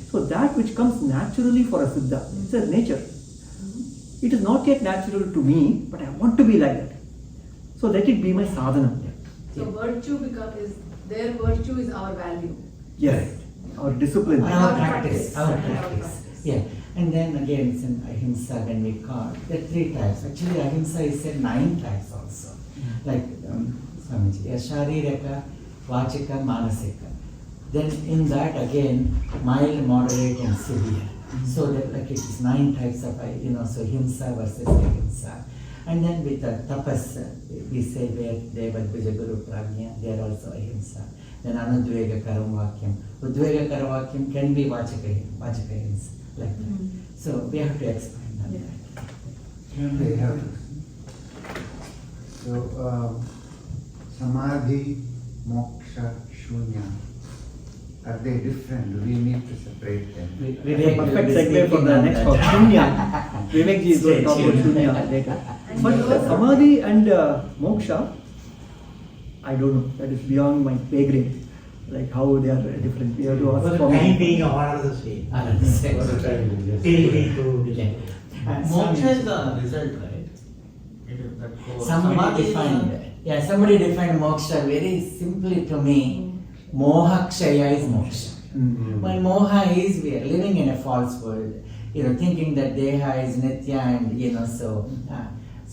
So that which comes naturally for a siddha, it's a nature. It is not yet natural to me, but I want to be like that. So let it be my sadhana. So virtue their virtue is our value. Yes, our discipline. Our practice. Yeah. And then again, it's in Ahimsa when we call, there are 3 types. Actually, Ahimsa is said 9 types also. Like Swamiji, Shariraka, Vachika, Manasika. Then in that again, mild, moderate and severe. So that like it is 9 types of, so Himsa versus Ahimsa. And then with the tapas, we say where Devadvija Guru Prajna, they are also Ahimsa. Then Anudvega Karam Vakyam. Udvega Karam Vakyam can be Vachika Himsa. Like that. So we have to explain that. So Samadhi, Moksha, Shunya, are they different? Do we need to separate them? Perfect segue for the next talk. Shunya. Vivek ji is going to talk about Shunya later. But Samadhi and Moksha, I don't know. That is beyond my pay grade. Like how they are different. We have to ask for time being all are the same. Moksha Moksha is the result, right? It is that core. Somebody defined moksha very simply to me. Moha kshaya is moksha. Well, moha is we are living in a false world, thinking that deha is nitya and so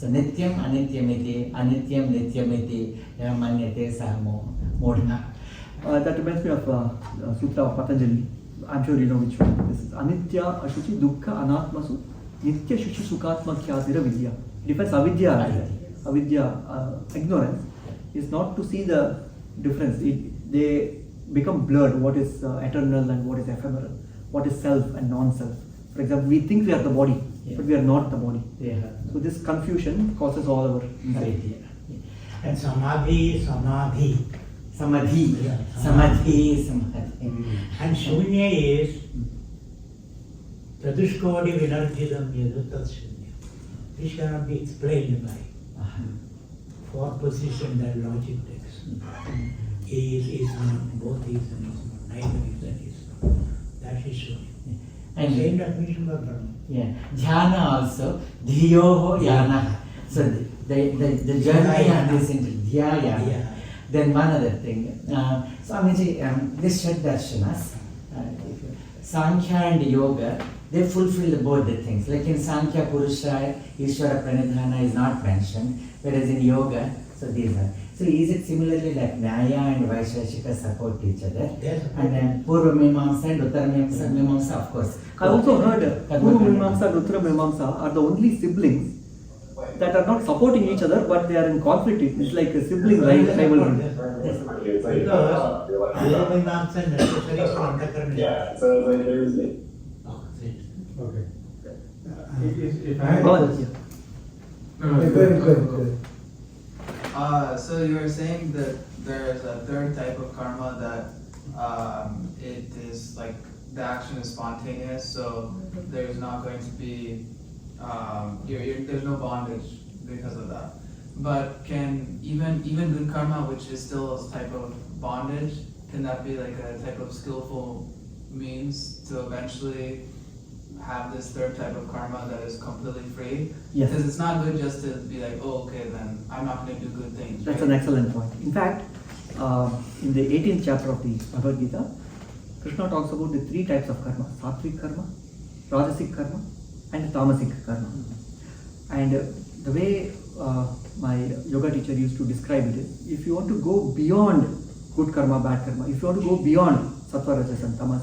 nityam anityamiti, anityam nityamiti, manyate saha modha. That reminds me of Sutra of Patanjali. I'm sure you know which one. This is Anitya Ashuchi Dukkha Anatmasu Nitya Shuchi Sukatma Khyatira Vidya. It defines avidya. Avidya, ignorance, is not to see the difference. They become blurred. What is eternal and what is ephemeral? What is self and non-self? For example, we think we are the body, but we are not the body. So this confusion causes all our anxiety. And samadhi. Samadhi. And shunya is Chadushkodi Vinarjidam Yadutat Shunya. This cannot be explained by four position that logic takes. Is not, both is and is not, neither is and is not. That is Shunya. And same definition of Brahma. Dhyana also, dhiyoho yana. So the journey of this into dhyaya. Then one other thing, Swamiji, this Shat Darshanas, Sankhya and Yoga, they fulfill both the things. Like in Sankhya, Purusha, Ishvara Pranidhana is not mentioned, whereas in Yoga, so these are. So is it similarly like Nyaya and Vaisheshika support each other? Yes. And then Purva Mimamsa and Uttara Mimamsa, of course. I also heard Purva Mimamsa and Uttara Mimamsa are the only siblings that are not supporting each other, but they are in conflict. It's like a sibling rivalry. Because Purva Mimamsa necessary for Antakarana. Yeah, so like there's it. Okay. If I had a question. Go ahead. So you were saying that there's a third type of karma that it is like the action is spontaneous, so there's not going to be there's no bondage because of that. But can even good karma, which is still a type of bondage, can that be like a type of skillful means to eventually have this third type of karma that is completely free? Yes. Because it's not good just to be like, oh, okay, then I'm not going to do good things. That's right? an excellent point. In fact, in the 18th chapter of the Bhagavad Gita, Krishna talks about the three types of karma: sattvic karma, rajasic karma, and tamasic karma. And the way my yoga teacher used to describe it is, if you want to go beyond good karma, bad karma, if you want to go beyond sattva, rajas, and tamas,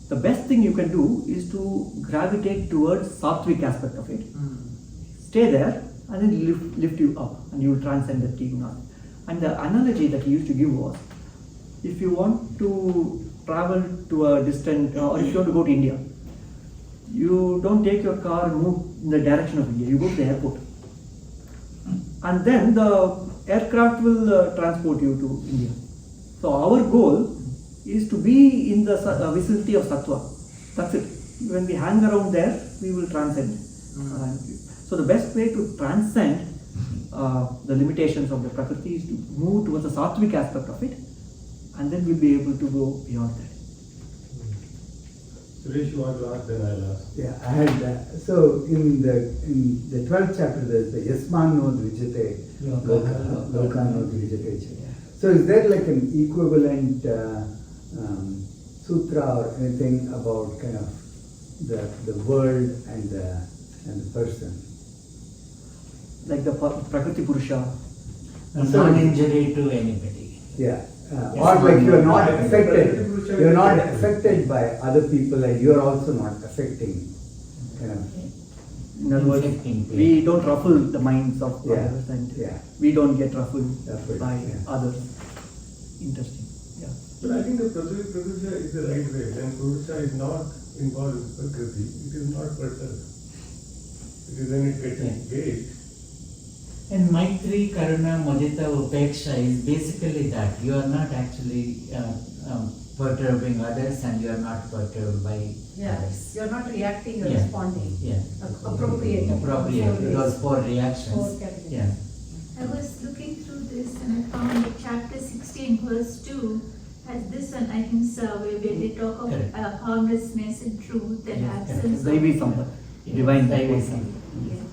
the best thing you can do is to gravitate towards sattvic aspect of it. Stay there, and then lift you up, and you will transcend the Tiguna. And the analogy that he used to give was, if you want to travel to a distant, or if you want to go to India, you don't take your car and move in the direction of India. You go to the airport, and then the aircraft will transport you to India. So our goal is to be in the vicinity of Sattva. That's it. When we hang around there, we will transcend. So the best way to transcend the limitations of the Prakriti is to move towards the Sattvic aspect of it, and then we'll be able to go beyond that. Suresh, you want to ask, then I'll ask. Yeah, I had so in the 12th chapter there's the Yasman no Dvijate Loka no Dvijate. So is there like an equivalent sutra or anything about kind of the world and the person? Like the Prakriti Purusha. Non-injury to anybody. Yeah. Or like you are not affected by other people, and you are also not affecting kind of. In other words, we don't ruffle the minds of others, and we don't get ruffled by others. Interesting. Yeah. But I think the Purusha is the right way. When Purusha is not involved with Prakriti, it is not person. It is when it gets engaged. And Maitri, Karuna, Mudita, Upeksha is basically that. You are not actually perturbing others, and you are not perturbed by others. You're not reacting, you're responding. Appropriate. Those four reactions. Four categories. I was looking through this and I found that chapter 16 verse 2 has this on ahimsa, where they talk of harmlessness and truth and absence of... Daivi Sampad, divine Daivi Sampad. Yeah.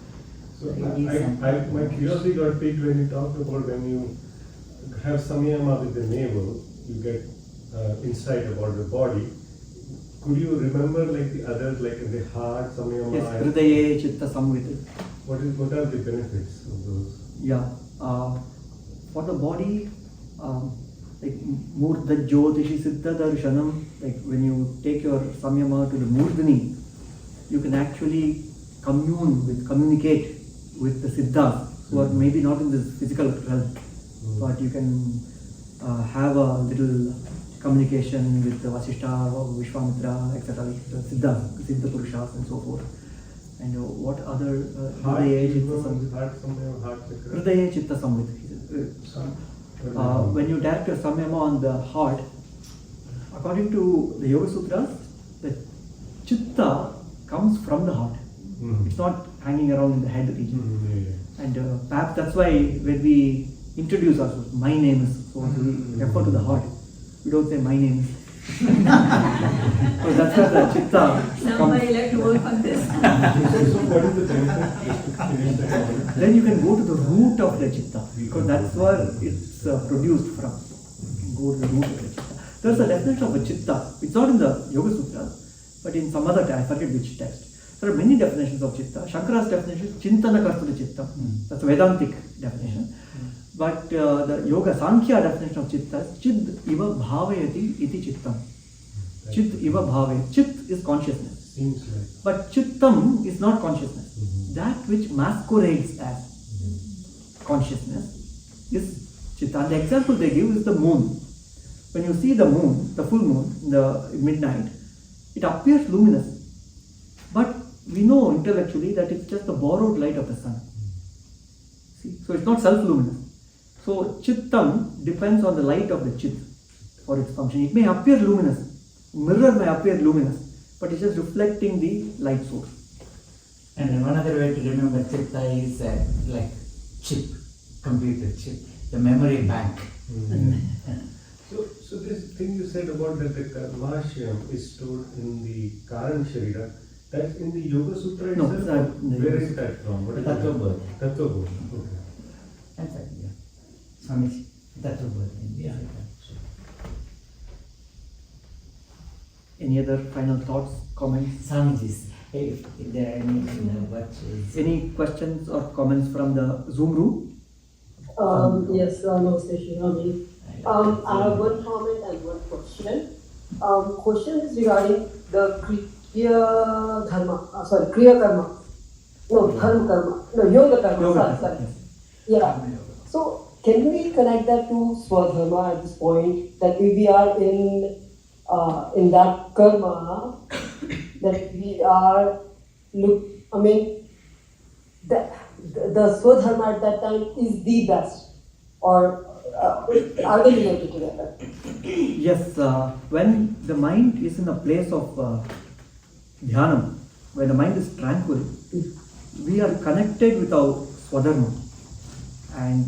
So my curiosity got piqued when you talked about when you have samyama with the navel, you get insight about the body. Could you remember like the others, like in the heart, samyama? Yes, hridaye chitta samvit. What are the benefits of those? Yeah, for the body, like murda jyotishi siddha darshanam, like when you take your samyama to the murdani, you can actually communicate with the siddhas who are maybe not in this physical realm, but you can have a little communication with the Vasishtha or Vishwamitra, etc. Like the siddhas, siddha purushas and so forth. And what other hridaye chitta samvit. When you direct your samyama on the heart, according to the Yoga Sutras, the chitta comes from the heart. It's not hanging around in the head region. And perhaps that's why when we introduce ourselves, my name is so we refer to the heart. We don't say my name is. So that's where the chitta Somebody comes. like to work on this. So what is the benefit? Then you can go to the root of the chitta, because that's where it's produced from. You can go to the root of the chitta. There's a definition of a chitta. It's not in the Yoga Sutras, but in some other text, I forget which text. There are many definitions of chitta. Shankara's definition is chintana kartula chitta. That's a Vedantic definition. But the Yoga Sankhya definition of chitta is chid iva bhavayati iti chittam. Chit iva bhave. Chit is consciousness. Seems like. But chittam is not consciousness. That which masquerades as consciousness is chitta. And the example they give is the moon. When you see the moon, the full moon, in the midnight, it appears luminous. But we know intellectually that it's just the borrowed light of the sun. See? So it's not self-luminous. So chittam depends on the light of the chit for its function. It may appear luminous, mirror may appear luminous, but it's just reflecting the light source. And one other way to remember chitta is like chip, computer chip, the memory bank. So this thing you said about that the karmashyam is stored in the Karan Sharira, that's in the Yoga Sutra No, itself? it's not in the Where Yoga is that from? What is Tattvabodh. that? Tattvabodh. Okay. That's right, yeah. Swami, Tattvabodh. Yeah. Any other final thoughts, comments? Swamiji's, if there are any watches. Any questions or comments from the Zoom room? Yes, Namaste Shriram. I have one comment and one question. Question is regarding the Kriya Dharma, Kriya Karma. No, Dharma Karma. No, Yoga Karma. Sorry. Yeah. So, can we connect that to Swadharma at this point? That we are in that karma, that we are, the Swadharma at that time is the best, or are they related together? Yes, when the mind is in a place of dhyanam, when the mind is tranquil, we are connected with our swadharma, and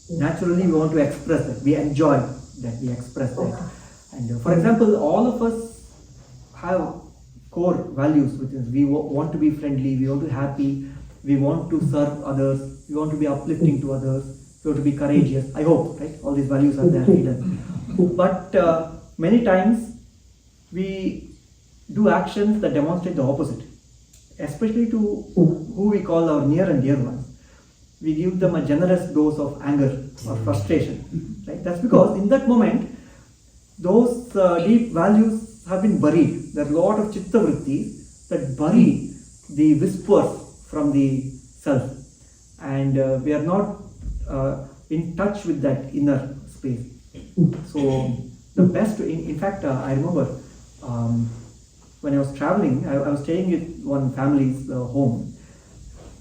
naturally we want to express that, we enjoy that, we express that. And for example, all of us have core values within us. We want to be friendly, we want to be happy, we want to serve others, we want to be uplifting to others, we want to be courageous. I hope, right? All these values are there hidden. But many times we do actions that demonstrate the opposite, especially to who we call our near and dear ones. We give them a generous dose of anger or frustration, right? That's because in that moment, those deep values have been buried. There are a lot of chitta vrittis that bury the whispers from the self, and we are not in touch with that inner space. So the best, in fact, I remember when I was traveling, I was staying with one family's home,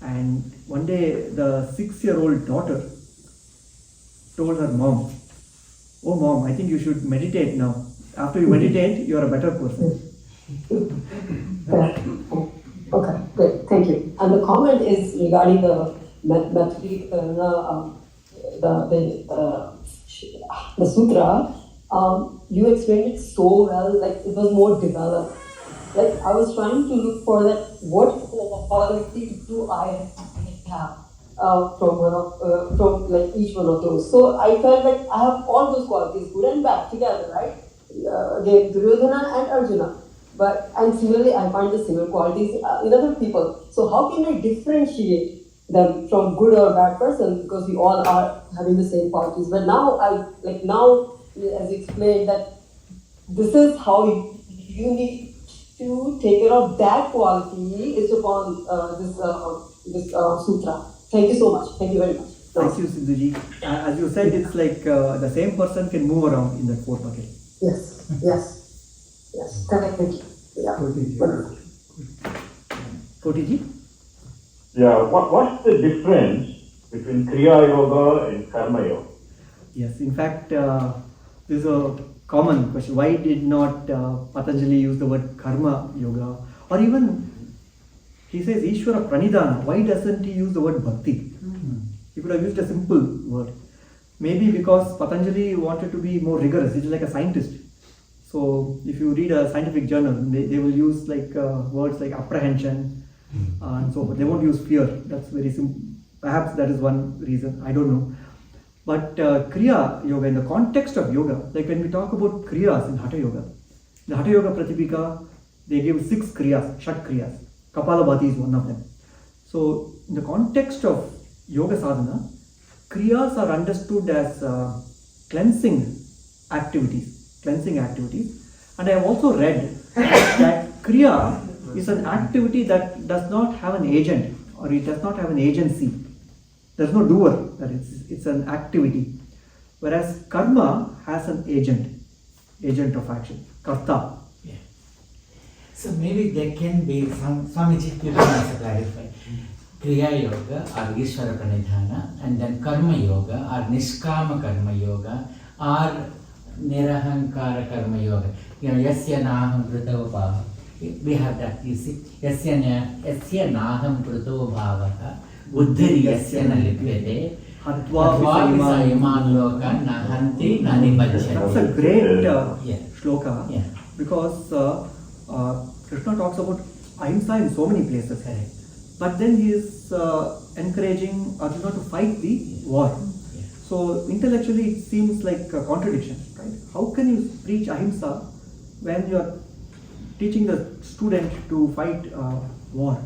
and one day the 6-year-old daughter told her mom, "Oh mom, I think you should meditate now. After you meditate, you are a better person." Okay, great, thank you. And the comment is regarding the the sutra. You explained it so well, like it was more developed. Like I was trying to look for that, what quality do I have from like each one of those. So I felt like I have all those qualities, good and bad, together, right? Again, Duryodhana and Arjuna. And similarly, I find the similar qualities in other people. So how can I differentiate them from good or bad person? Because we all are having the same qualities. But now, as explained, that this is how you need to take care of that quality is upon this sutra. Thank you so much. Thank you very much. Thank you, Sindhuji. As you said, it's like the same person can move around in that four bucket. Yes. Correct. Thank you. Yeah. Kotiji? Yeah, what's the difference between Kriya Yoga and Karma Yoga? Yes, in fact, this is a common question. Why did not Patanjali use the word Karma Yoga? Or even, he says Ishvara Pranidhana. Why doesn't he use the word Bhakti? He could have used a simple word. Maybe because Patanjali wanted to be more rigorous. He's like a scientist. So if you read a scientific journal, they will use like words like apprehension and so forth. They won't use fear. That's very simple. Perhaps that is one reason. I don't know. But Kriya Yoga, in the context of yoga, like when we talk about Kriyas in Hatha Yoga, the Hatha Yoga Pratipika, they give 6 Kriyas, Shat Kriyas. Kapalabhati is one of them. So in the context of Yoga Sadhana, Kriyas are understood as cleansing activities. And I have also read that Kriya is an activity that does not have an agent, or it does not have an agency. There's no doer, it's an activity. Whereas Karma has an agent of action, Karta. Yeah. So maybe there can be some, Swamiji, you can also clarify. Kriya Yoga or Ishvara Pranidhana, and then Karma Yoga or Nishkama Karma Yoga or Nirahankara Karma Yoga. Yasya Naham Krito Bhava. We have that, you see. Yasya Naham Krito Bhava. Buddhiri Yasya Nalipyate. Hatva Visa Iman Loka Nahanti Nanibhajyate. That's a great shloka. Yeah. Because Krishna talks about ahimsa in so many places. Correct. But then he is encouraging Arjuna to fight the war. Yeah. So intellectually it seems like a contradiction, right? How can you preach ahimsa when you are teaching the student to fight war?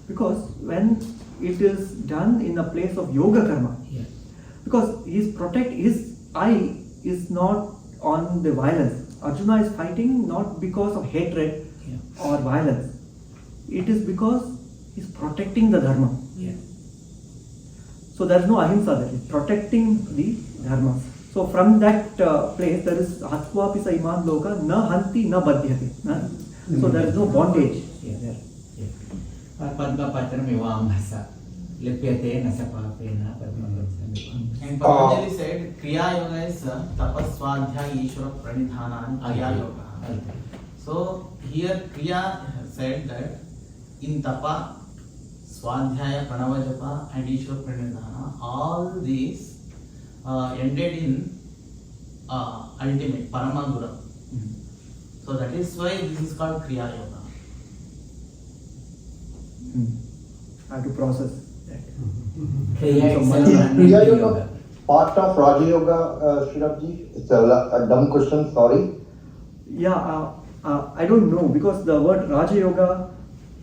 Because when it is done in a place of yoga karma, because his eye is not on the violence. Arjuna is fighting not because of hatred or violence. It is because he's protecting the dharma. Yeah. So there is no ahimsa there. It's protecting the dharma. So from that place there is hatva pisa iman loka na hanti na badhyate. So there is no bondage there. Padma patram ivamhasa. Lipyate nasapapena padma patram. And Patanjali said Kriya Yoga is tapaswadhyaya Ishvara Pranidhana and Kriya Yoga. So here Kriya said that in Tapa, Swadhyaya, Pranava Japa and Ishvara Pranidhana, all these ended in ultimate, Paramagura. So that is why this is called Kriya Yoga. I have to process that. Kriya Yoga, part of Raja Yoga, Shriramji? It's a dumb question, sorry. Yeah, I don't know, because the word Raja Yoga,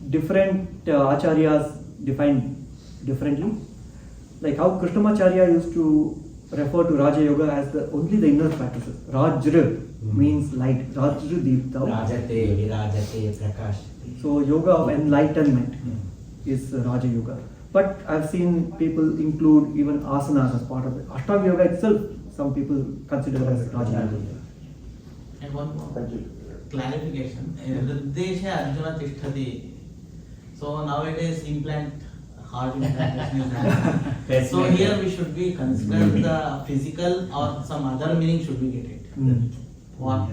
different acharyas define differently. Like how Krishnamacharya used to refer to Raja Yoga as only the inner practices. Rajra means light. Rajra Deepta. Rajate, Virajate, Prakashate. So yoga of enlightenment is Raja Yoga. But I've seen people include even asanas as part of it. Ashtanga Yoga itself, some people consider as Raja Yoga. And one more clarification. Hridesha Arjuna Tishtati. So nowadays implant, heart implantation is happening. So here we should be consider the physical or some other meaning should we get it? What?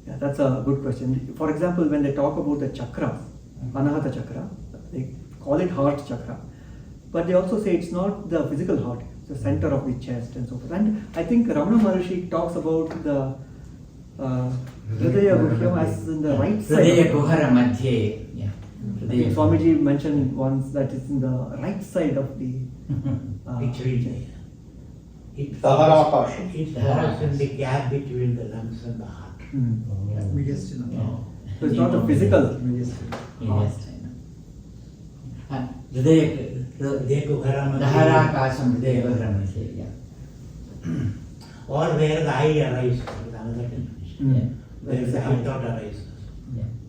Yeah, that's a good question. For example, when they talk about the chakra, Anahata chakra, they call it heart chakra. But they also say it's not the physical heart, it's the center of the chest and so forth. And I think Ramana Maharshi talks about the Hridaya Guhyam as in the right side. Hridaya Guhara Madhye. think Swamiji mentioned once that it's in the right side of the Between it Saharakasham. it falls in the gap between the lungs and the heart. So it's not the physical. Daharakasham Hridayagahram is here, yeah. Or where the eye arises, is another definition. Where the heart not arises.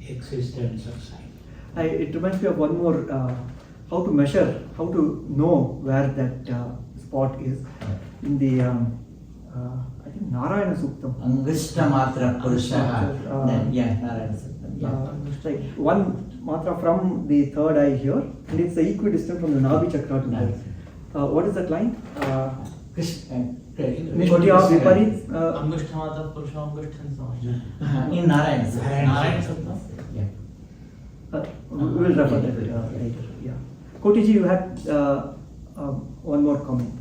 Existence of sight. It reminds me of one more, how to measure, how to know where that spot is. In the, I think Narayana Suktam. Angushtha Matra Purushaha. Yeah, Narayana Suktam. Yeah. It's like one matra from the third eye here, and it's equidistant from the Nabi Chakra to there. What is that line? Nishtiya Viparit. Angushthamata Purusham Angushtan Samajna. In Narayana Suktam. Narayana Sutras. Yeah. We will refer that later. Yeah. Kotiji, you had one more comment.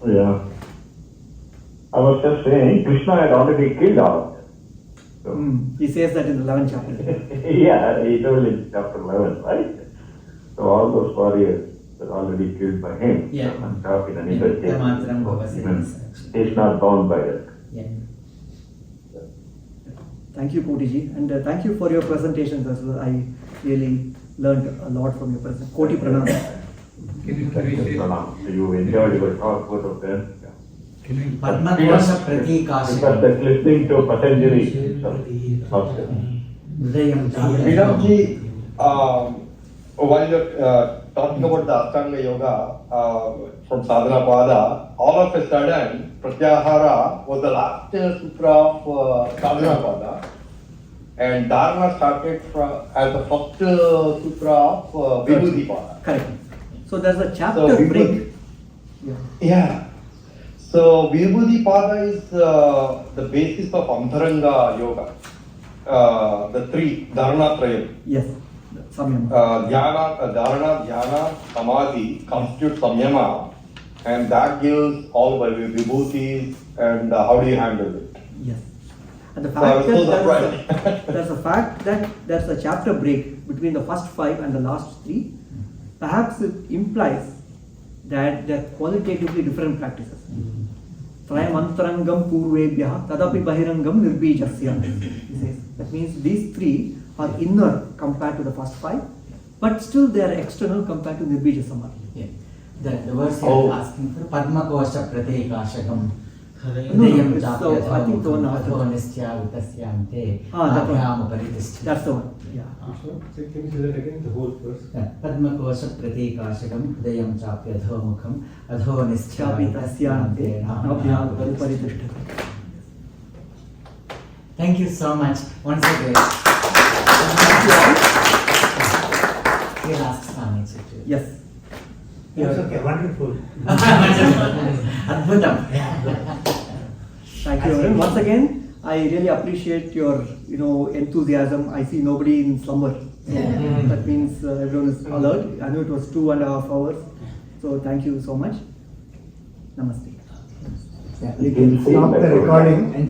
Yeah. I was just saying, Krishna had already killed all of them. So, He says that in the 11th chapter. yeah, he told in chapter 11, right? So all those warriors were already killed by him. Yeah. And in another case. Tamatram Even he's not bound by that. Yeah. Thank you, Kotiji, and thank you for your presentations as well. I really learned a lot from your presentation. Koti Pranam. So you enjoyed your talk, both of them. Padma Kosha Pratikasham. Because that's listening to Patanjali. Hridayam Shriramji, while you're talking about the Ashtanga Yoga from Sadhana Pada, all of a sudden, Pratyahara was the last sutra of Sadhana Pada, and Dharana started as the first sutra of Vibhuti Pada. Correct. So there's a chapter So break. Yeah. So Vibhuti Pada is the basis of Antharanga Yoga. The three, Dharana Trayam. Yes. Samyama. Dharana, Dhyana, Samadhi constitute Samyama, and that gives all the vibhutis and how do you handle it. Yes. And the So I was fact so that surprised. there's a fact that there's a chapter break between the first 5 and the last 3, perhaps it implies that they're qualitatively different practices. Trayamantarangam purvebhyah tadapi bahirangam nirbijasya. He says. That means these 3 are inner compared to the first 5, but still they are external compared to nirbija samadhi. Yeah. The verse you are asking for Padma Kosha Pratikashakam. So I think the one after that. That's the one. Yeah. Can you say that again, the whole verse? Padma Kosha Pratikashakam Hridayam Chapyadhomukham Adho Chapi tasyante nabhyam paritishthate. Thank you so much. Once again. We'll ask Swami to. Yes. Yes, okay, wonderful. Adbhutam. Thank you, everyone. Once again, I really appreciate your, enthusiasm. I see nobody in slumber. So that means everyone is alert. I know it was 2.5 hours. So thank you so much. Namaste. Yeah, you can stop the recording.